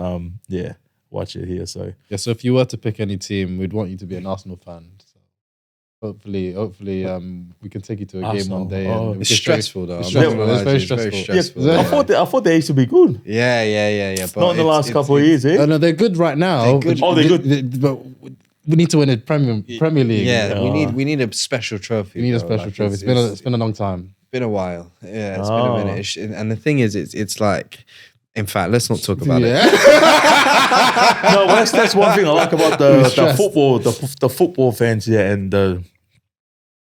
Watch it here. So so if you were to pick any team, we'd want you to be an Arsenal fan. So hopefully, we can take you to a game one day. And it's stressful though. It's very stressful. Yeah, I thought they used to be good. Yeah. But not in the last couple of years, eh? No, they're good right now. They're good. But we need to win a Premier League. Yeah, we need a special trophy. We need a special trophy. It's been a long time. Been a while. Yeah, it's been a minute. And the thing is, it's like, in fact, let's not talk about it. No, that's one thing I like about the football fans, and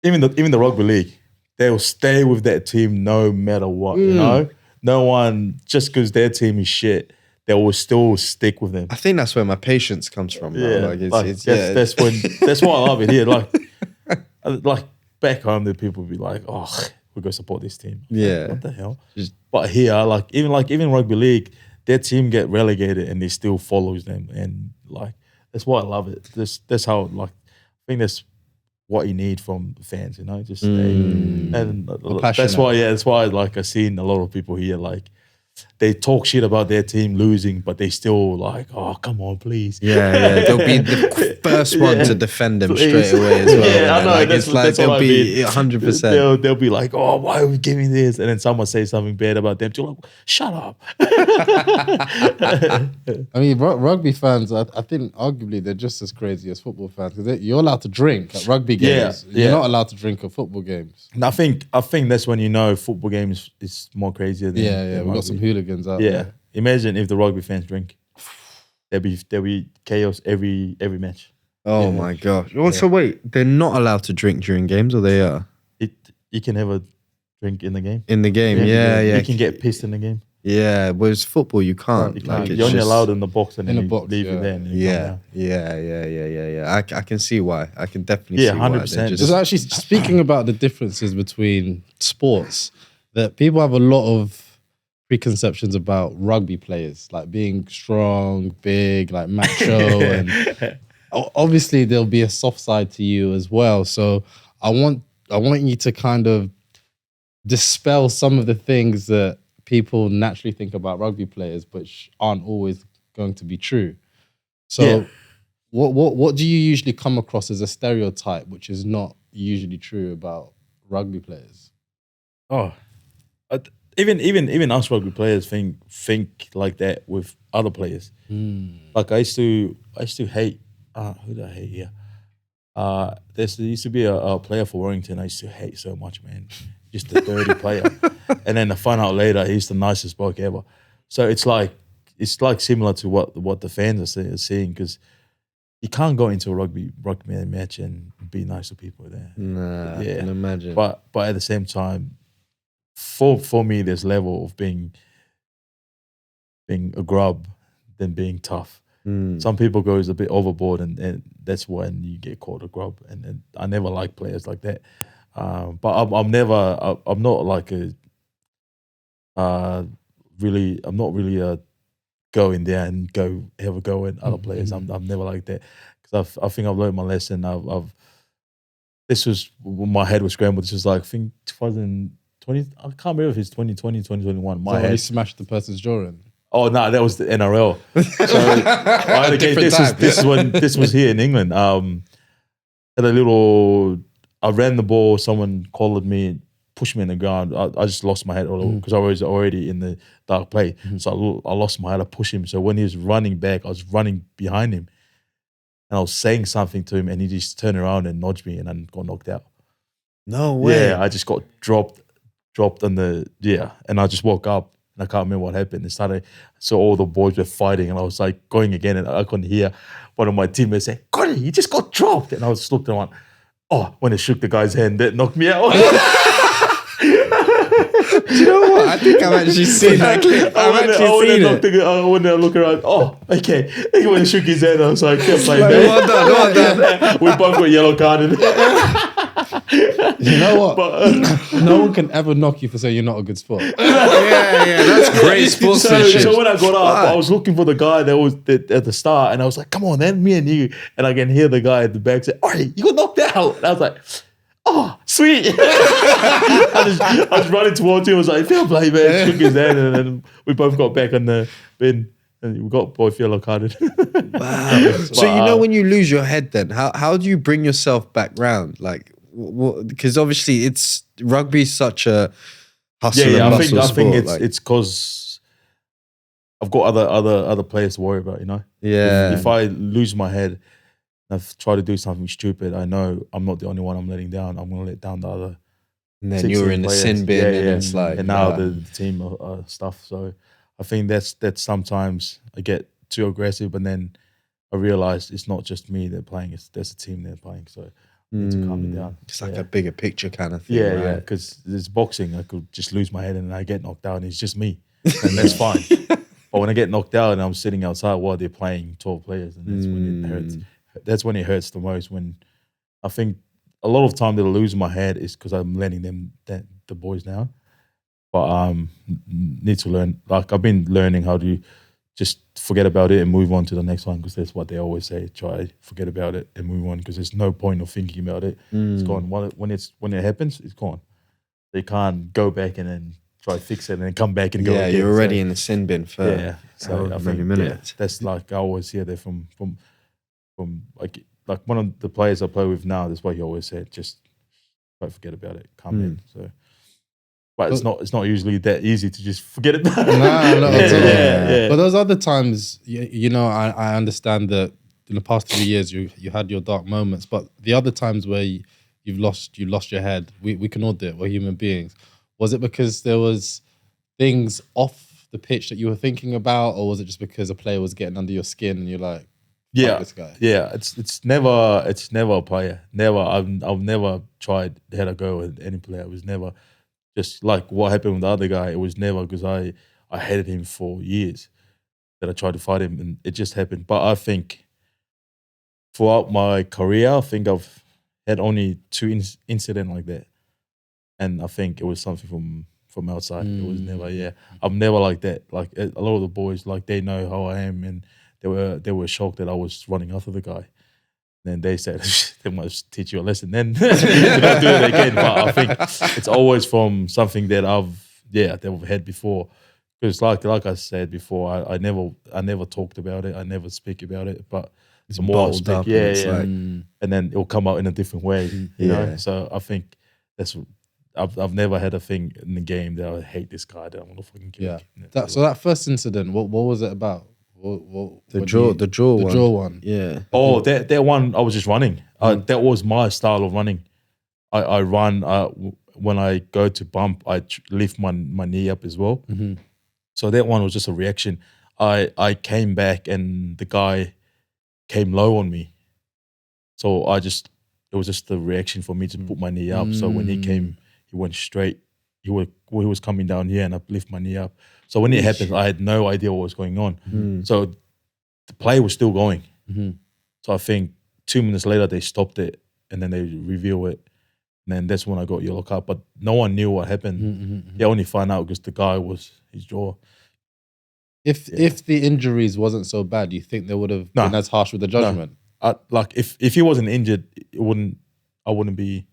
even the rugby league. They'll stay with that team no matter what. You know, no one just because their team is shit, they will still stick with them. I think that's where my patience comes from. Bro. That's why I love it here. Like back home, the people be like, "Oh, we go support this team. Yeah. What the hell? But here, even rugby league, their team get relegated and they still follows them, and like that's why I love it. That's how I think that's what you need from fans, just and that's why like I've seen a lot of people here like they talk shit about their team losing, but they still like, oh, come on, please. Yeah. They'll be the first one to defend them straight away as well. Yeah, I know. Like, that's they'll what be 100%. They'll be like, oh, why are we giving this? And then someone says something bad about them. You're like, shut up. I mean, rugby fans, I think arguably they're just as crazy as football fans because you're allowed to drink at rugby games. Yeah. You're not allowed to drink at football games. And I think that's when football games is more crazier than Yeah. We've got some hooligans out there. Imagine if the rugby fans drink. There'll be chaos every match. Oh my gosh. So wait, they're not allowed to drink during games, or they are? You can have a drink in the game. In the game, yeah. You can get pissed in the game. Yeah, whereas football you can't. You Like, can't. it's You're only just- allowed in the box and then In a you box, leave yeah. it there. And you come down. Yeah. I can see why. I can definitely see 100%. why. Just actually speaking about the differences between sports, that people have a lot of preconceptions about rugby players, like being strong, big, like macho, and obviously there'll be a soft side to you as well. So I want you to kind of dispel some of the things that people naturally think about rugby players, which aren't always going to be true. So what do you usually come across as a stereotype which is not usually true about rugby players? Oh, even us rugby players think like that with other players. Like I used to hate. Who did I hate here? There used to be a player for Warrington I used to hate so much, man. Just a dirty player. And then I find out later he's the nicest bloke ever. So it's like similar to what the fans are seeing, because you can't go into a rugby match and be nice to people there. Nah, I can imagine. But at the same time, for me, there's level of being a grub than being tough. Some people goes a bit overboard, and that's when you get called a grub. And I never like players like that. But I'm not like I'm not really a go in there and have a go at other players. I'm never like that, because I think I've learned my lesson. This was when my head was scrambled. This was like, I think 2020. I can't remember if it's 2020, 2021. My head. You smashed the person's jaw in. Oh no, that was the NRL. So this was here in England. I ran the ball. Someone collared me, pushed me in the ground. I just lost my head because I was already in the dark play. So I lost my head. I pushed him. So when he was running back, I was running behind him, and I was saying something to him, and he just turned around and nudged me, and I got knocked out. No way. Yeah, I just got dropped on and I just woke up. I can't remember what happened. So all the boys were fighting, and I was like going again, and I couldn't hear one of my teammates say, "Koni, you just got dropped." And I was just looking and went, oh, when it shook the guy's hand, that knocked me out. Do you know what? I think I've actually seen that clip. I went to look around. Oh, okay. When he shook his hand, I was like, kept playing that. Well done. We both got yellow carded. You know what? No one can ever knock you for saying you're not a good sport. Yeah, that's great sportsmanship. So when I got up, I was looking for the guy that was at the start, and I was like, come on, then me and you. And I can hear the guy at the back say, "Oh, you got knocked out." And I was like, oh, sweet. I was running towards him. I was like, fair play, man. Shook his hand, and then we both got back on the bin, and we got both yellow carded. Wow. So you know when you lose your head, then how do you bring yourself back round? Like, because obviously rugby is such a hustle and bustle I sport. think it's because I've got other players to worry about. Yeah. If I lose my head, I've tried to do something stupid, I know I'm not the only one I'm letting down. I'm going to let down the other. And then you're in the sin bin, and it's like, and now the team stuff. So I think that's sometimes I get too aggressive, and then I realize it's not just me they're playing; there's a team they're playing. So I need to calm it down. It's like a bigger picture kind of thing. Yeah, because it's boxing. I could just lose my head and I get knocked out, and it's just me, and that's fine. But when I get knocked out and I'm sitting outside while they're playing 12 players, and that's when it hurts. That's when it hurts the most. When I think a lot of time that I lose my head is because I'm letting them the boys down. But need to learn. Like I've been learning how to just forget about it and move on to the next one, because that's what they always say. Try forget about it and move on, because there's no point of thinking about it. It's gone. When it happens, it's gone. They can't go back and then try to fix it and then come back and go again. You're already in the sin bin for so I think minutes. That's like I always hear that from like one of the players I play with now. That's what he always said. Just try to forget about it. Come in. So. But it's not usually that easy to just forget about it. No. But those other times, you know, I understand that in the past 3 years you had your dark moments, but the other times where you lost your head, we can all do it. We're human beings. Was it because there was things off the pitch that you were thinking about, or was it just because a player was getting under your skin and you're like, fuck this guy? Yeah, it's never a player. Never. I've never tried had a go with any player. It was never. Just like what happened with the other guy, it was never because I hated him for years that I tried to fight him, and it just happened. But I think throughout my career, I think I've had only 2 incidents like that, and I think it was something from outside. It was never, I'm never like that. Like a lot of the boys, like they know how I am, and they were shocked that I was running after the guy. Then they said, they must teach you a lesson. Then they don't do it again. But I think it's always from something that I've had before. Because like I said before, I never talked about it. I never speak about it. But it's more I speak, and then it'll come out in a different way. You know. So I think that's. I've never had a thing in the game that I hate this guy that I want to fucking kill. Yeah. So that first incident, what was it about? The jaw one. Yeah. Oh, that one, I was just running. That was my style of running. I run. When I go to bump, I lift my knee up as well. Mm-hmm. So that one was just a reaction. I came back and the guy came low on me. So it was just a reaction for me to put my knee up. So when he came, he went straight. He was coming down here and I lift my knee up. So when it happened, I had no idea what was going on. So the play was still going. So I think 2 minutes later, they stopped it and then they reveal it. And then that's when I got yellow card. But no one knew what happened. They only found out because the guy was his jaw. If the injuries wasn't so bad, do you think they would have been as harsh with the judgment? Like if he wasn't injured, I wouldn't be.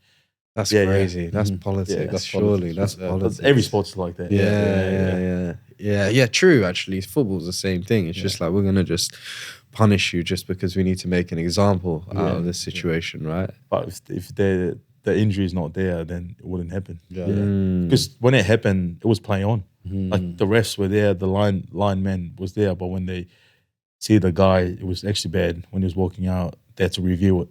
That's crazy. That's politics. That's surely politics. that's politics. Every sport's like that. Yeah. True. Actually, football's the same thing. It's just like we're gonna just punish you just because we need to make an example out of this situation, right? But if the injury is not there, then it wouldn't happen. Because when it happened, it was playing on. Like the refs were there, the lineman was there, but when they see the guy, it was actually bad. When he was walking out, they had to review it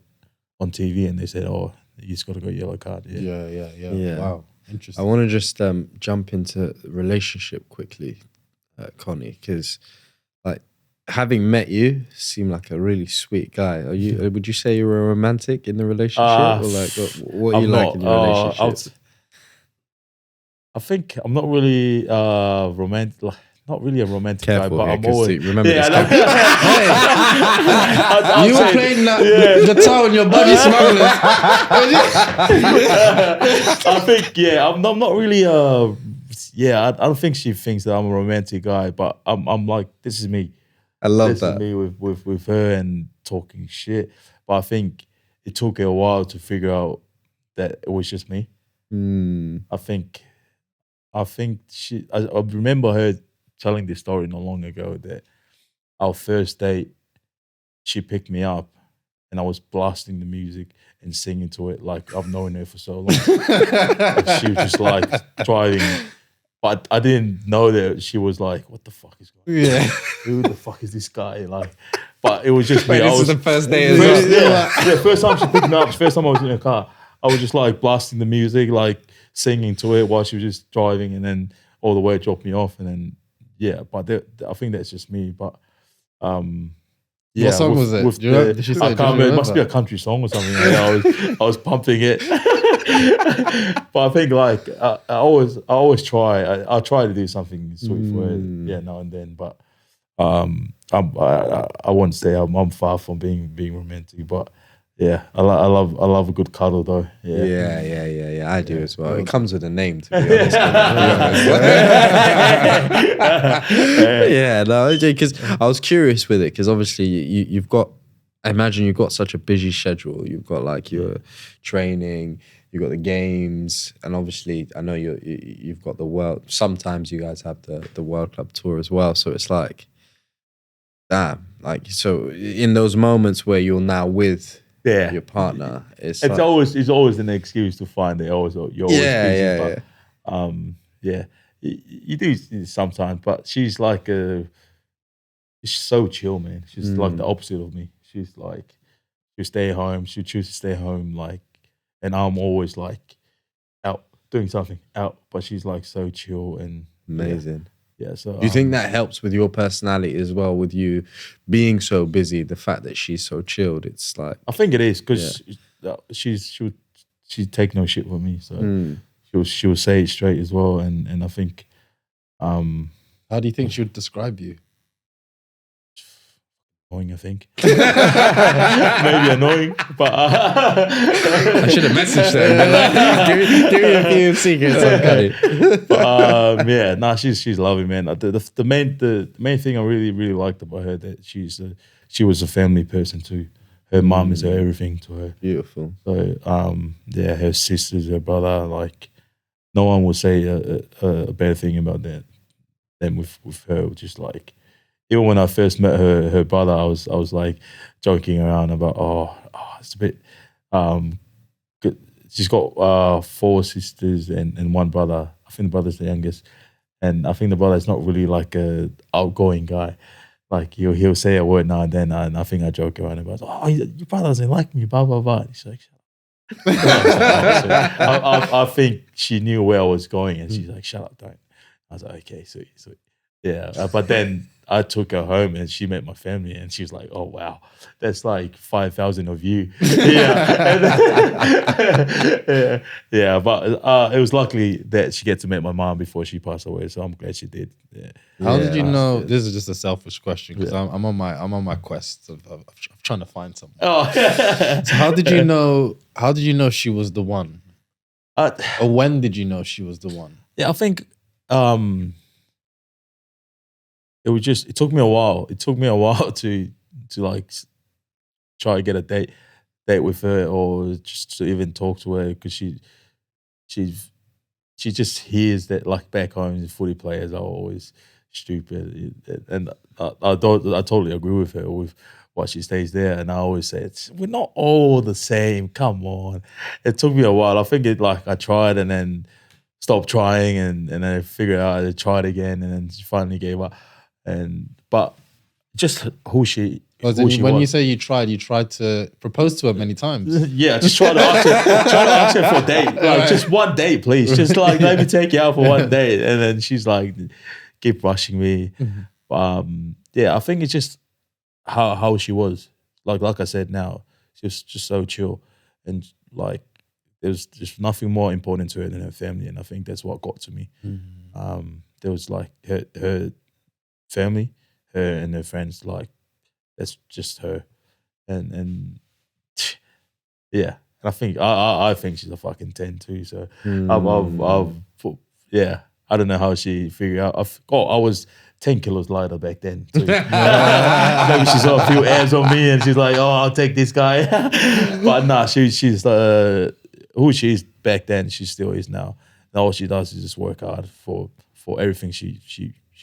on TV, and they said, "Oh, he's got to go yellow card." Yeah. Wow, interesting. I want to just jump into relationship quickly, Koni, because like having met you, seem like a really sweet guy. Are you? Would you say you're a romantic in the relationship, or like what are you like in your relationship? I think I'm not really romantic. Like, not really a romantic guy, but I'm always. Remember this. You were playing guitar on your Budgy Smuggler. I think I'm not really I don't think she thinks that I'm a romantic guy, but I'm like, this is me. I love this that. Is me with her and talking shit. But I think it took her a while to figure out that it was just me. I think I remember her telling this story not long ago that our first date, she picked me up and I was blasting the music and singing to it like I've known her for so long. And she was just like driving. But I didn't know that she was like, what the fuck is going on? Yeah. Who the fuck is this guy? Like, but it was just me. This is the first day as well. First time she picked me up, first time I was in her car, I was just like blasting the music, like singing to it while she was just driving, and then all the way it dropped me off, and then but I think that's just me. But what song was it? Did she say, I can't remember. It must be a country song or something. I was pumping it. But I think like I always try. I try to do something sweet for her, now and then. But I won't say I'm far from being romantic. But yeah, I love a good cuddle though. Yeah. I do as well. It comes with a name, to be honest. Yeah, no, because I was curious with it, because obviously you've got, I imagine you've got such a busy schedule. You've got like your training, you've got the games, and obviously I know you've got the world. Sometimes you guys have the World Club Tour as well. So it's like, damn, like, so in those moments where you're now with your partner, it's like, always an excuse to find it. You're always busy. But, you do sometimes, but she's like she's so chill, man. She's like the opposite of me. She's like, she'll stay home. She'll choose to stay home, like, and I'm always like out doing something out, but she's like so chill and amazing. Yeah. So do you think that helps with your personality as well, with you being so busy? The fact that she's so chilled, it's like, I think it is, because she take no shit from me, so she'll say it straight as well, and I think. How do you think she would describe you? Annoying, I think. Maybe annoying, but I should have messaged her. Give me a few secrets. But she's lovely, man. The main thing I really liked about her, that she was a family person too. Her mom is her everything to her. Beautiful. So her sisters, her brother, like no one will say a bad thing about that. Then with her, just like. Even when I first met her brother, I was like joking around about it's a bit good. She's got 4 sisters and 1 brother. I think the brother's the youngest, and I think the brother's not really like a outgoing guy. Like he'll say a word now and then, and I think I joke around about, your brother doesn't like me, blah blah blah. And she's like, shut up. I think she knew where I was going, and she's like, shut up, don't. I was like, okay, sweet. Yeah, but then I took her home and she met my family, and she was like, oh, wow, that's like 5,000 of you. But it was luckily that she get to meet my mom before she passed away, so I'm glad she did. Yeah. How did you know? This is just a selfish question, because I'm on my quest of trying to find someone. So how did you know she was the one? Or when did you know she was the one? Yeah, I think it took me a while. It took me a while to like try to get a date with her, or just to even talk to her, because she just hears that, like, back home the footy players are always stupid, and I totally agree with her with what she stays there, and I always say we're not all the same. Come on. It took me a while. I think I tried and then stopped trying, and then I figured out I tried again, and then finally gave up. But just who she was. You say you tried to propose to her many times. Yeah, just try to ask her for a date. Like, just one date, please. Just like, let me take you out for one date. And then she's like, keep rushing me. I think it's just how she was. Like I said now, she was just so chill, and like there's just nothing more important to her than her family, and I think that's what got to me. There was like her family, her and her friends, like that's just her, and yeah, and I think she's a fucking 10 too. So I don't know how she figured out. I was 10 kilos lighter back then too. Maybe she saw a few abs on me and she's like, oh, I'll take this guy. But nah, she's who she is back then, she still is now. And all she does is just work hard for everything she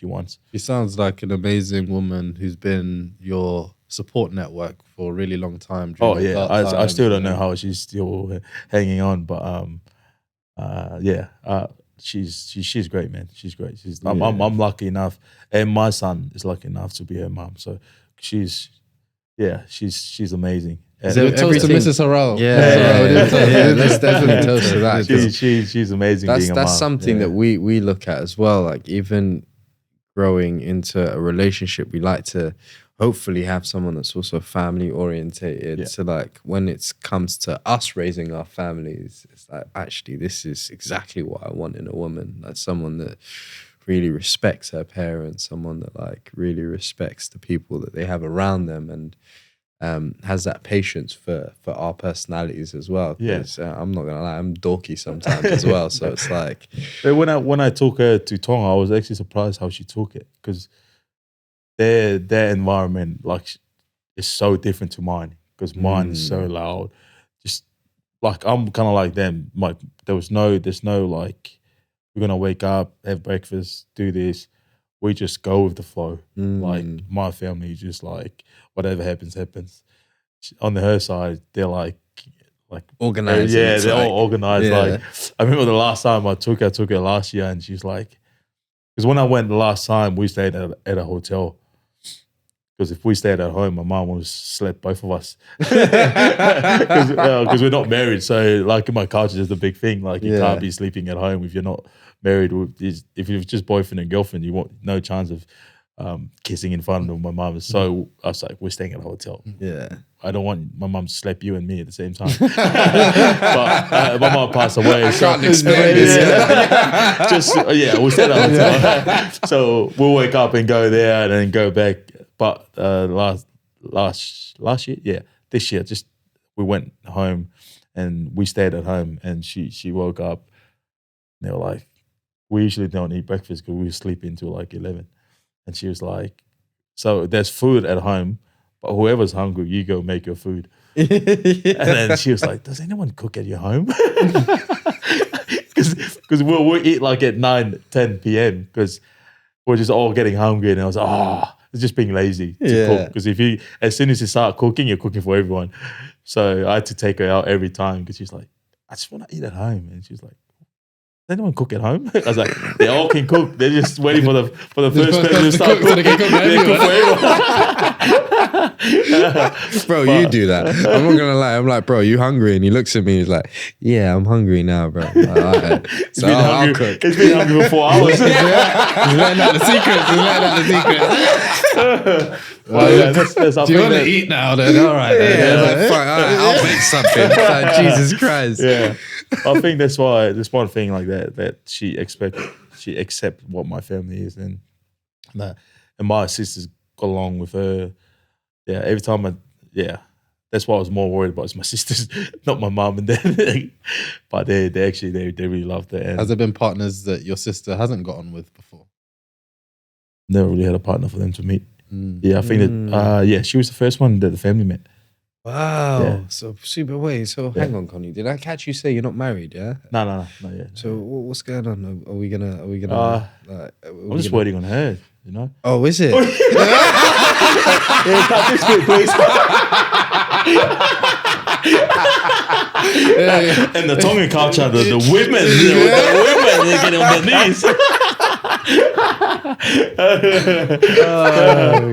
wants. She sounds like an amazing woman who's been your support network for a really long time. Oh yeah, I still don't know how she's still hanging on, but she's great, man. She's great. I'm lucky enough, and my son is lucky enough to be her mom. So she's amazing. Is it a toast to Mrs. Hurrell? Let's definitely toast to that. She's amazing. That's something that we look at as well. Like, even growing into a relationship, we like to hopefully have someone that's also family orientated. Yeah. So like when it comes to us raising our families, it's like, actually, this is exactly what I want in a woman. Like someone that really respects her parents, someone that like really respects the people that they have around them, and has that patience for our personalities as well. Yeah. 'Cause, I'm not gonna lie, I'm dorky sometimes as well. So it's like, But when I took her to Tonga, I was actually surprised how she took it, because their environment is so different to mine, because mine is so loud. Just like I'm kind of like them. Like there's no like, we're gonna wake up, have breakfast, do this. We just go with the flow. Like my family, just like whatever happens, happens. On her side, they're like organized. yeah, they're all organized. Yeah. Like I remember the last time I took her last year, and she's like, because when I went the last time, we stayed at a hotel. Because if we stayed at home, my mom would have slept both of us. Because we're not married. So like in my culture, there's a big thing. Like you can't be sleeping at home if you're not married. If you're just boyfriend and girlfriend, you want no chance of kissing in front of my mum. So I was like, we're staying at a hotel. Yeah. I don't want my mum to slap you and me at the same time. But my mum passed away. So can't explain this. We stayed at a hotel. So we'll wake up and go there and then go back. But last year, this year, just we went home and we stayed at home, and she woke up and they were like, we usually don't eat breakfast because we sleep until like 11. And she was like, so there's food at home, but whoever's hungry, you go make your food. And then she was like, does anyone cook at your home? Because we'll eat like at 9, 10 p.m. because we're just all getting hungry. And I was like, it's just being lazy to cook. Because as soon as you start cooking, you're cooking for everyone. So I had to take her out every time because she's like, I just want to eat at home. And she's like, does anyone cook at home? I was like, they all can cook. They're just waiting for the first person to start cooking. So they can cook for everyone. Bro, you do that. I'm not gonna lie. I'm like, bro, you hungry? And he looks at me. He's like, yeah, I'm hungry now, bro. Like, all right. So I'll cook. It's been hungry for 4 hours. He's letting out the secrets. Well, that's Do you want to eat now then? All right. Yeah, like, fuck, all right, I'll make something. Like, Jesus Christ. Yeah, I think that's why there's one thing like that she accept what my family is, and my sisters got along with her. Yeah, every time that's why I was more worried about is my sisters, not my mum and dad. But they really loved it. And Has there been partners that your sister hasn't got on with before? never really had a partner for them to meet. Yeah, I think that she was the first one that the family met. Wow. Yeah. So super wait. So hang on, Koni. Did I catch you say you're not married? Yeah. No, not yet. So what's going on? Are we gonna? I'm just waiting on her. You know. Oh, is it? Yeah, cut this bit, please. And the Tongan culture, the women, they get on their knees.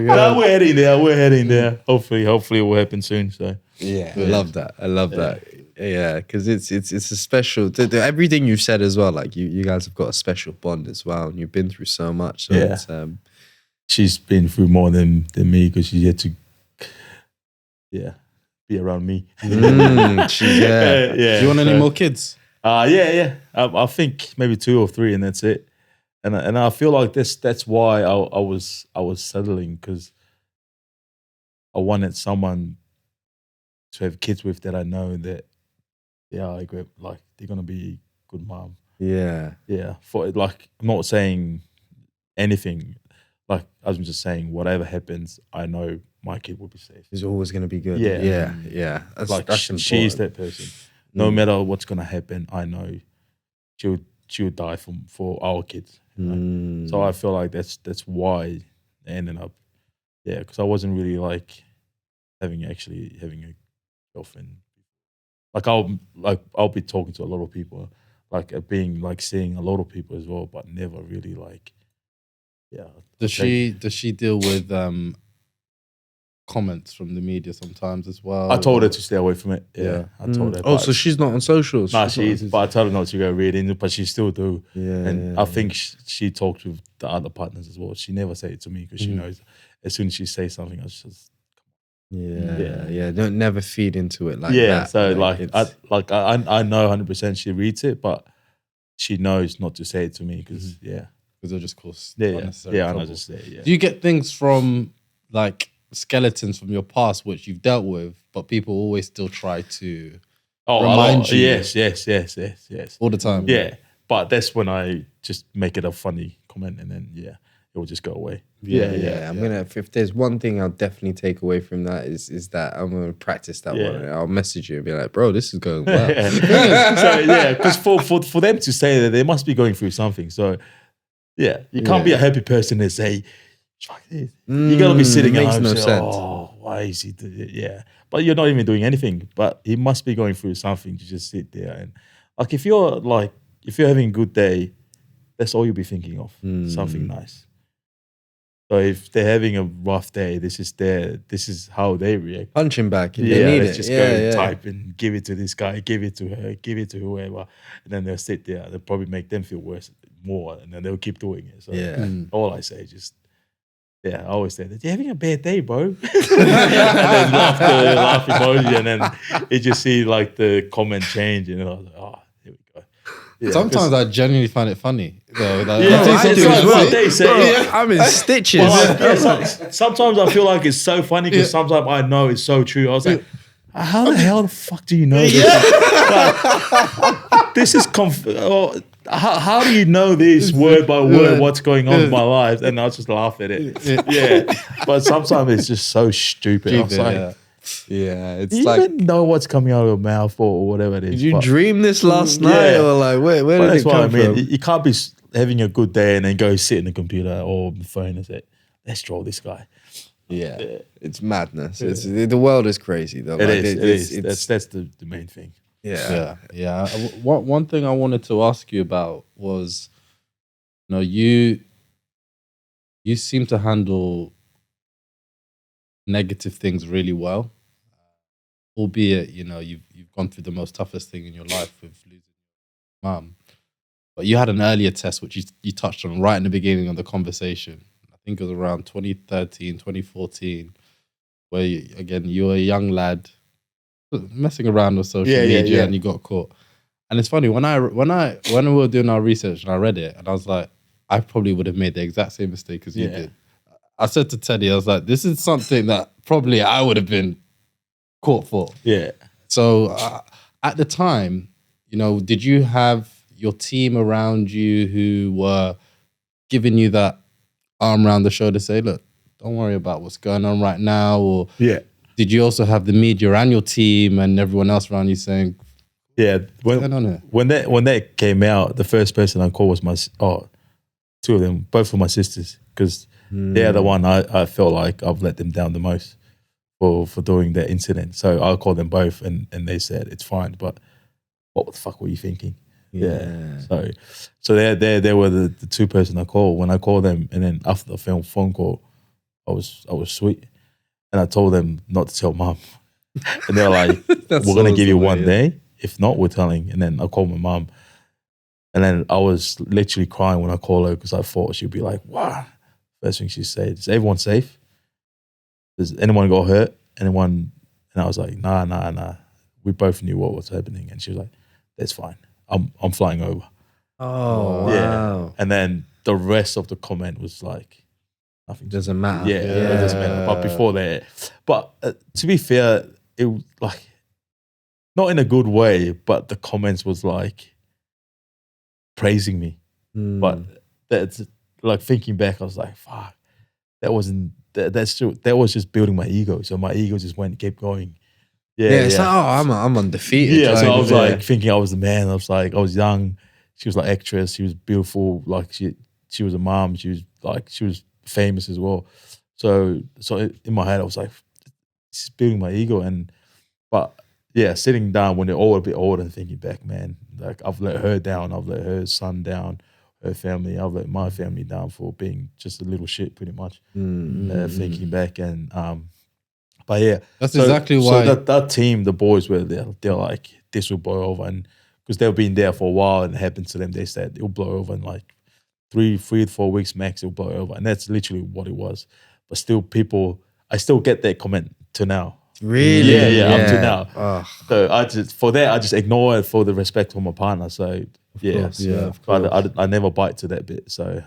No, we're heading there. Hopefully it will happen soon. So Yeah, I love that. Yeah, because it's a special. Everything you've said as well. Like you guys have got a special bond as well, and you've been through so much. So Yeah. it's, she's been through more than me because she had to, be around me. yeah. Do you want any more kids? Yeah. I think maybe 2 or 3, and that's it. And I feel like that's why I was settling, because I wanted someone to have kids with that I know that I agree, like they're gonna be good mom. Yeah. Yeah. For like, I'm not saying anything. Like I was just saying, whatever happens, I know my kid will be safe. It's always going to be good. Yeah. Yeah. That's, Like that's she's important. that person. No matter what's gonna happen, I know she would die for our kids. You know? So I feel like that's why I ended up, because I wasn't really like having a girlfriend. Like I'll be talking to a lot of people, like being like seeing a lot of people as well, but never really like, Does she deal with comments from the media sometimes as well? I told her to stay away from it. Yeah, I told her. Oh, so she's not on socials? No, she is. But I told her not to go read into it, but she still do. Yeah. And I think she talked with the other partners as well. She never say it to me because she knows as soon as she says something, I just Yeah. Don't never feed into it like that. yeah. So it's- I know 100% she reads it, but she knows not to say it to me because Because they'll just cause yeah, unnecessary I know trouble. just say it. Yeah. Do you get things from like skeletons from your past which you've dealt with, but people always still try to Oh, remind you. Yes. All the time. Yeah, but that's when I just make it a funny comment, and then it will just go away. Yeah. I'm gonna. If there's one thing I'll definitely take away from that is that I'm gonna practice that one. And I'll message you and be like, bro, this is going well. So because for them to say that, they must be going through something. So you can't be a happy person and say, fuck this. You gotta be sitting at home and say, oh, why is he doing it? Yeah. But you're not even doing anything. But he must be going through something to just sit there. And like if you're having a good day, that's all you'll be thinking of. Something nice. So if they're having a rough day, this is how they react. Punching back. If they need let's just go type and give it to this guy, give it to her, give it to whoever. And then they'll sit there. They'll probably make them feel worse more. And then they'll keep doing it. So all I say is just, I always say that you're having a bad day, bro. And then laugh emoji, and then you just see like the comment change, and I was like, oh, here we go. Yeah, sometimes I genuinely find it funny. Though, I'm in stitches. Sometimes I feel like it's so funny because sometimes I know it's so true. I was like, how the hell the fuck do you know this? This is how do you know this word by word what's going on in my life? And I just laugh at it. But sometimes it's just so stupid. I was like, it's you like, even know what's coming out of your mouth or whatever it is. Did you dream this last night, or like where did it come from? You can't be having a good day and then go sit in the computer or the phone and say, let's draw this guy. It's madness. The world is crazy though. It is. That's the main thing. Yeah. One thing I wanted to ask you about was, you seem to handle negative things really well, albeit you've gone through the most toughest thing in your life with losing your mum. But you had an earlier test which you touched on right in the beginning of the conversation. I think it was around 2013, 2014, where you were a young lad messing around with social media and you got caught. And it's funny, when we were doing our research and I read it, and I was like, I probably would have made the exact same mistake as you did. I said to Teddy, I was like, this is something that probably I would have been caught for. Yeah. So at the time, did you have your team around you who were giving you that arm around the shoulder to say, look, don't worry about what's going on right now? Or did you also have the media and your team and everyone else around you saying, what's going on here? When that came out, the first person I called was two of them, both of my sisters, because they're the one I felt like I've let them down the most for doing that incident. So I called them both and they said, it's fine, but what the fuck were you thinking? So they were the two person I called. When I called them, and then after the phone call, I was sweet. And I told them not to tell mum. And they were like, we're going to give you one day. If not, we're telling. And then I called my mum. And then I was literally crying when I called her because I thought she'd be like, wow. First thing she said, is everyone safe? Does anyone got hurt? Anyone? And I was like, nah. We both knew what was happening. And she was like, that's fine. I'm flying over. Oh, wow. And then the rest of the comment was like, nothing. Doesn't matter. Yeah, it doesn't matter. But before that, to be fair, it was like, not in a good way, but the comments was like praising me. But that's like thinking back, I was like, fuck, that wasn't, that's true. That was just building my ego. So my ego just kept going. It's like, I'm undefeated. Yeah, so I was like thinking I was the man. I was like, I was young. She was like actress. She was beautiful. Like she was a mom. She was famous as well. So in my head, I was like, this is building my ego. But sitting down when they're all a bit older and thinking back, man, like I've let her down. I've let her son down, her family. I've let my family down for being just a little shit, pretty much. Thinking back but that's exactly why. So that team, the boys were there. They're like, this will blow over, and because they've been there for a while and it happened to them, they said it'll blow over in like 3 to 4 weeks max. It'll blow over, and that's literally what it was. But still, I still get that comment to now. Really? Yeah, up to now. So I just ignore it for the respect for my partner. So but I never bite to that bit. So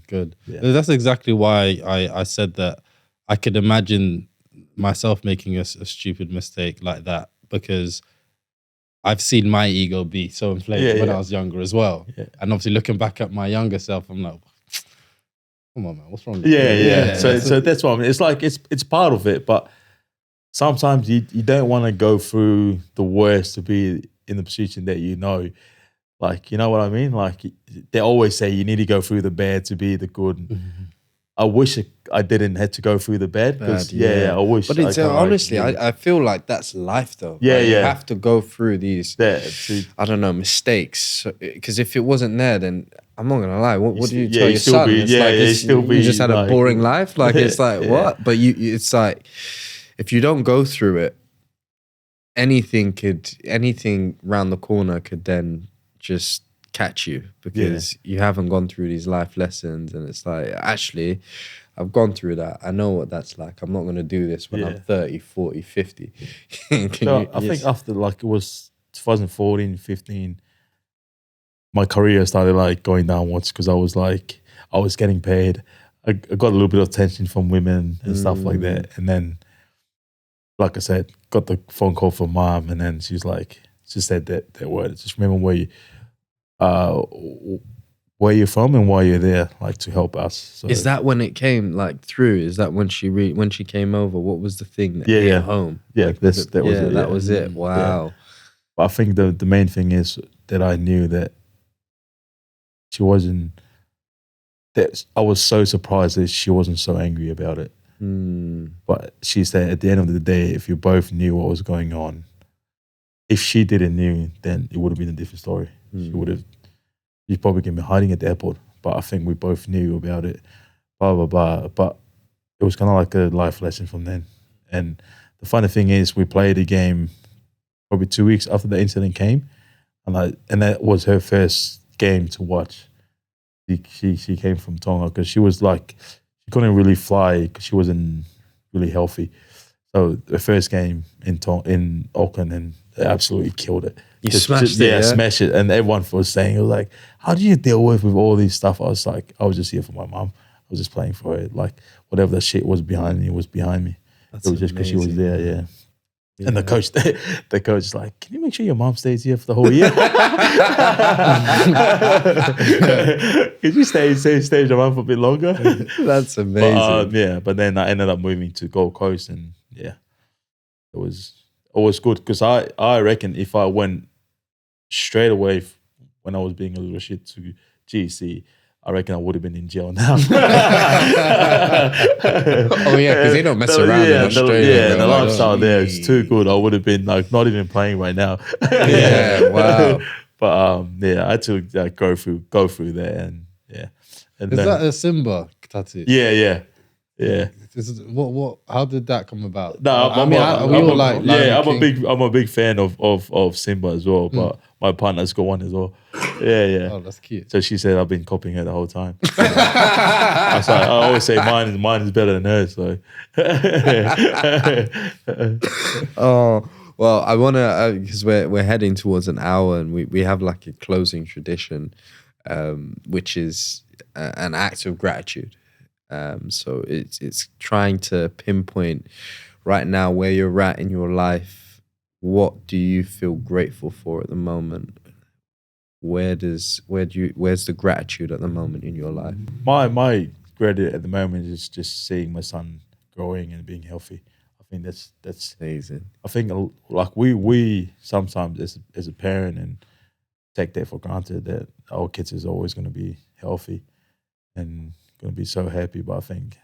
good. Yeah. That's exactly why I said that I could imagine myself making a stupid mistake like that, because I've seen my ego be so inflated when I was younger as well. Yeah. And obviously looking back at my younger self, I'm like, come on, man, what's wrong with Yeah, you? yeah. So that's what I mean. It's like it's part of it, but sometimes you don't want to go through the worst to be in the position that you know. Like, you know what I mean? Like, they always say you need to go through the bad to be the good. Mm-hmm. I wish I didn't have to go through the bad. Because I wish. But it's honestly, I feel like that's life though. Yeah, like, yeah. You have to go through these, I don't know, mistakes. Because if it wasn't there, then I'm not gonna lie. What do you tell your son? You just had a boring life. Like it's like what? But it's like if you don't go through it, anything round the corner could then just catch you, because you haven't gone through these life lessons. And it's like, actually, I've gone through that. I know what that's like. I'm not going to do this when I'm 30, 40, 50. I think after, like, it was 2014, 15, my career started like going downwards, because I was getting paid. I got a little bit of attention from women and stuff like that. And then, like I said, got the phone call from mom, and then she said that word. Just remember where you're from and why you're there, like, to help us. So, is that when it came like through? Is that when she came over? What was the thing that hit home? Yeah, that was it. That was it. Wow. Yeah. But I think the main thing is that I knew that she wasn't. That I was so surprised that she wasn't so angry about it. But she said at the end of the day, if you both knew what was going on, if she didn't knew, then it would have been a different story. She would have. She's probably going to be hiding at the airport. But I think we both knew about it. Blah blah blah. But it was kind of like a life lesson from then. And the funny thing is, we played a game probably 2 weeks after the incident came, and that was her first game to watch. She came from Tonga, because she was like, she couldn't really fly because she wasn't really healthy. So the first game in Auckland, and they absolutely killed it. You smashed it, smashed it. And everyone was saying, it was like, how do you deal with all these stuff? I was like, I was just here for my mom. I was just playing for her. Like, whatever the shit was behind me was behind me. It was just because she was there, yeah. And the coach is like, can you make sure your mom stays here for the whole year? Could you stay with your mom for a bit longer? That's amazing. But then I ended up moving to Gold Coast, and it was good, because I reckon if I went straight away when I was being a little shit to GC, I reckon I would have been in jail now. Oh yeah, because they don't mess around in Australia. The lifestyle there is too good. I would have been like not even playing right now. Yeah, wow. But I had to go through there, and yeah. And is that a Simba tattoo? Yeah. What? How did that come about? No, I'm a big fan of Simba as well, but my partner's got one as well. Yeah. Oh, that's cute. So she said I've been copying her the whole time. I was like, I always say mine is better than hers. So. Oh well, I want to, because we're heading towards an hour, and we have like a closing tradition, which is an act of gratitude. So it's trying to pinpoint right now where you're at in your life. What do you feel grateful for at the moment? Where's the gratitude at the moment in your life? My gratitude at the moment is just seeing my son growing and being healthy. I think that's amazing. I think like we sometimes as a parent and take that for granted that our kids is always going to be healthy and going to be so happy. But I think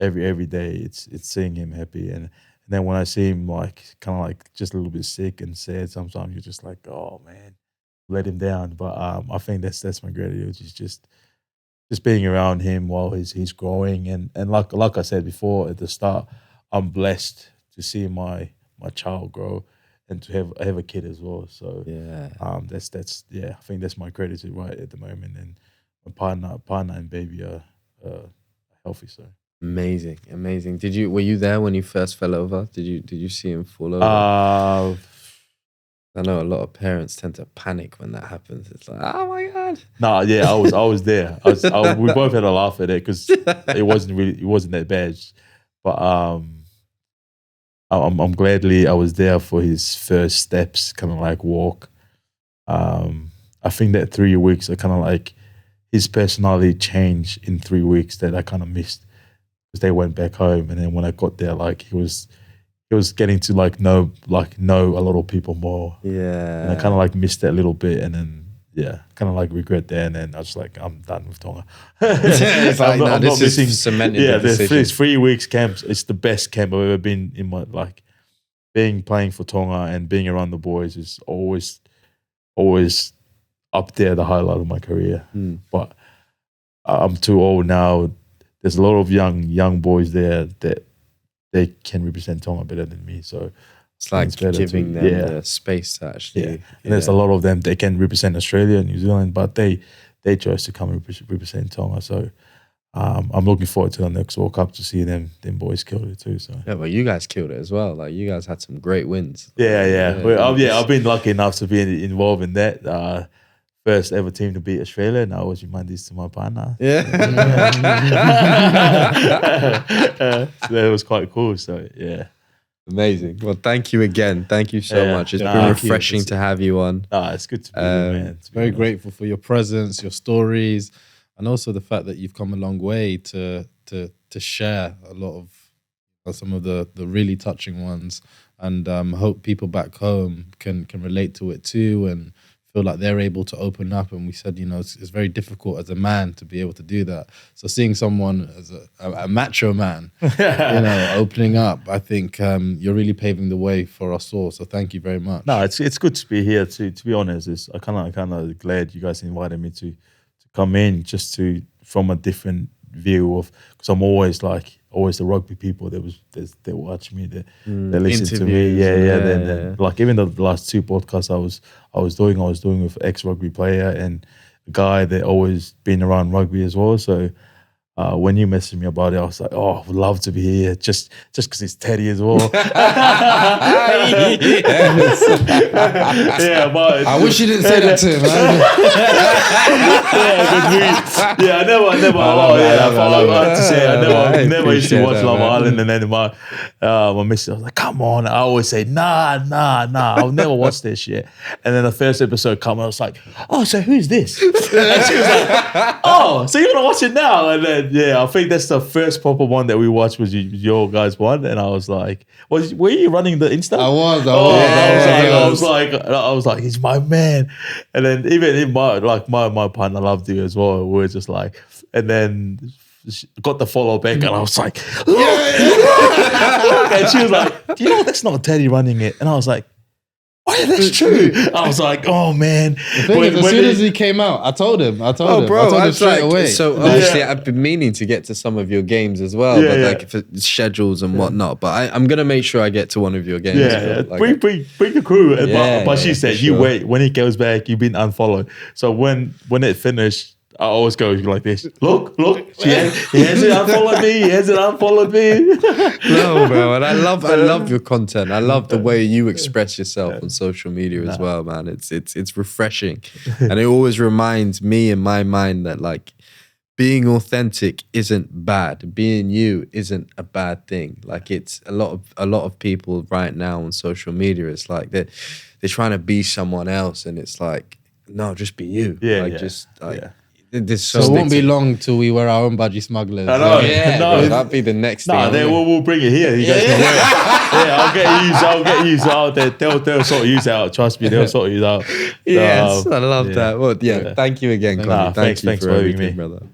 every day it's seeing him happy, and then when I see him like kind of like just a little bit sick and sad, sometimes you're just like, oh man, let him down. But I think that's my gratitude, is just being around him while he's growing, and like I said before at the start, I'm blessed to see my child grow and to have a kid as well. So that's I think that's my gratitude right at the moment, and my partner and baby are healthy. So amazing. Were you there when you first fell over? Did you see him fall over? I know a lot of parents tend to panic when that happens. It's like, oh my god. No, yeah, I was there. We both had a laugh at it because it wasn't that bad. But I'm gladly I was there for his first steps, kind of like walk. I think that 3 weeks are kind of like his personality changed in 3 weeks that I kind of missed because they went back home, and then when I got there, like he was getting to know a lot of people more. Yeah. And I kind of like missed that little bit, and then kind of like regret that, and then I was like, I'm done with Tonga. It's like, I'm not missing cemented. Yeah, there's 3 weeks camps. It's the best camp I've ever been in my playing for Tonga and being around the boys is always up there, the highlight of my career. But I'm too old now. There's a lot of young boys there that they can represent Tonga better than me. So it's like giving them the space to actually. Yeah. And there's a lot of them, they can represent Australia and New Zealand, but they chose to come and represent Tonga. So I'm looking forward to the next World Cup to see them boys kill it too. So yeah, but you guys killed it as well. Like you guys had some great wins. I've been lucky enough to be involved in that. First ever team to beat Australia, and I always remind this to my partner. Yeah. So that was quite cool. So yeah. Amazing. Well, thank you again. Thank you so much. It's been refreshing to have you on. It's good to be here, man. Very grateful for your presence, your stories, and also the fact that you've come a long way to share a lot of some of the really touching ones, and hope people back home can relate to it too and feel like they're able to open up. And we said, it's very difficult as a man to be able to do that. So seeing someone as a macho man, opening up, I think you're really paving the way for us all. So thank you very much. No, it's good to be here. To be honest, I kind of glad you guys invited me to come in just from a different view of, because I'm always the rugby people they watch me, they listen to me. Then like even the last 2 podcasts I was doing with ex-rugby player and a guy that always been around rugby as well. So when you messaged me about it, I was like, oh, I would love to be here just because it's Teddy as well. But I wish you didn't say that to him. I never used to watch Love Island, and then my missus, I was like, come on. I always say, nah, I'll never watch this shit. And then the first episode came, I was like, oh, so who's this? And she was like, oh, so you're gonna watch it now? And then I think that's the first proper one that we watched was your guys' one, and I was like, were you running the Insta? I was. I was like, he's my man. And then even in my partner loved you as well. We were just like, and then got the follow back, and I was like, look. And she was like, that's not Teddy running it. And I was like, oh yeah, that's true. I was like, oh man. The thing is, as soon as he came out, I told him straight away. So obviously I've been meaning to get to some of your games as well, but for schedules and whatnot. But I'm gonna make sure I get to one of your games. Bring the crew. But she said, you wait. When he goes back, you've been unfollowed. So when it finished, I always go like this. Look. He hasn't unfollowed me. No, bro. And I love your content. I love the way you express yourself on social media as well, man. It's refreshing. And it always reminds me in my mind that like being authentic isn't bad. Being you isn't a bad thing. Like it's a lot of people right now on social media, it's like they're trying to be someone else, and it's like, no, just be you. So it won't be long till we wear our own Budgy Smugglers. I know. No, that'd be the next thing. We'll bring it here. You guys can wear it. I'll get you out. They'll sort you out. Trust me, they'll sort you out. Yes, I love that. Well, thank you again, Koni. Thanks for everything, having me, brother.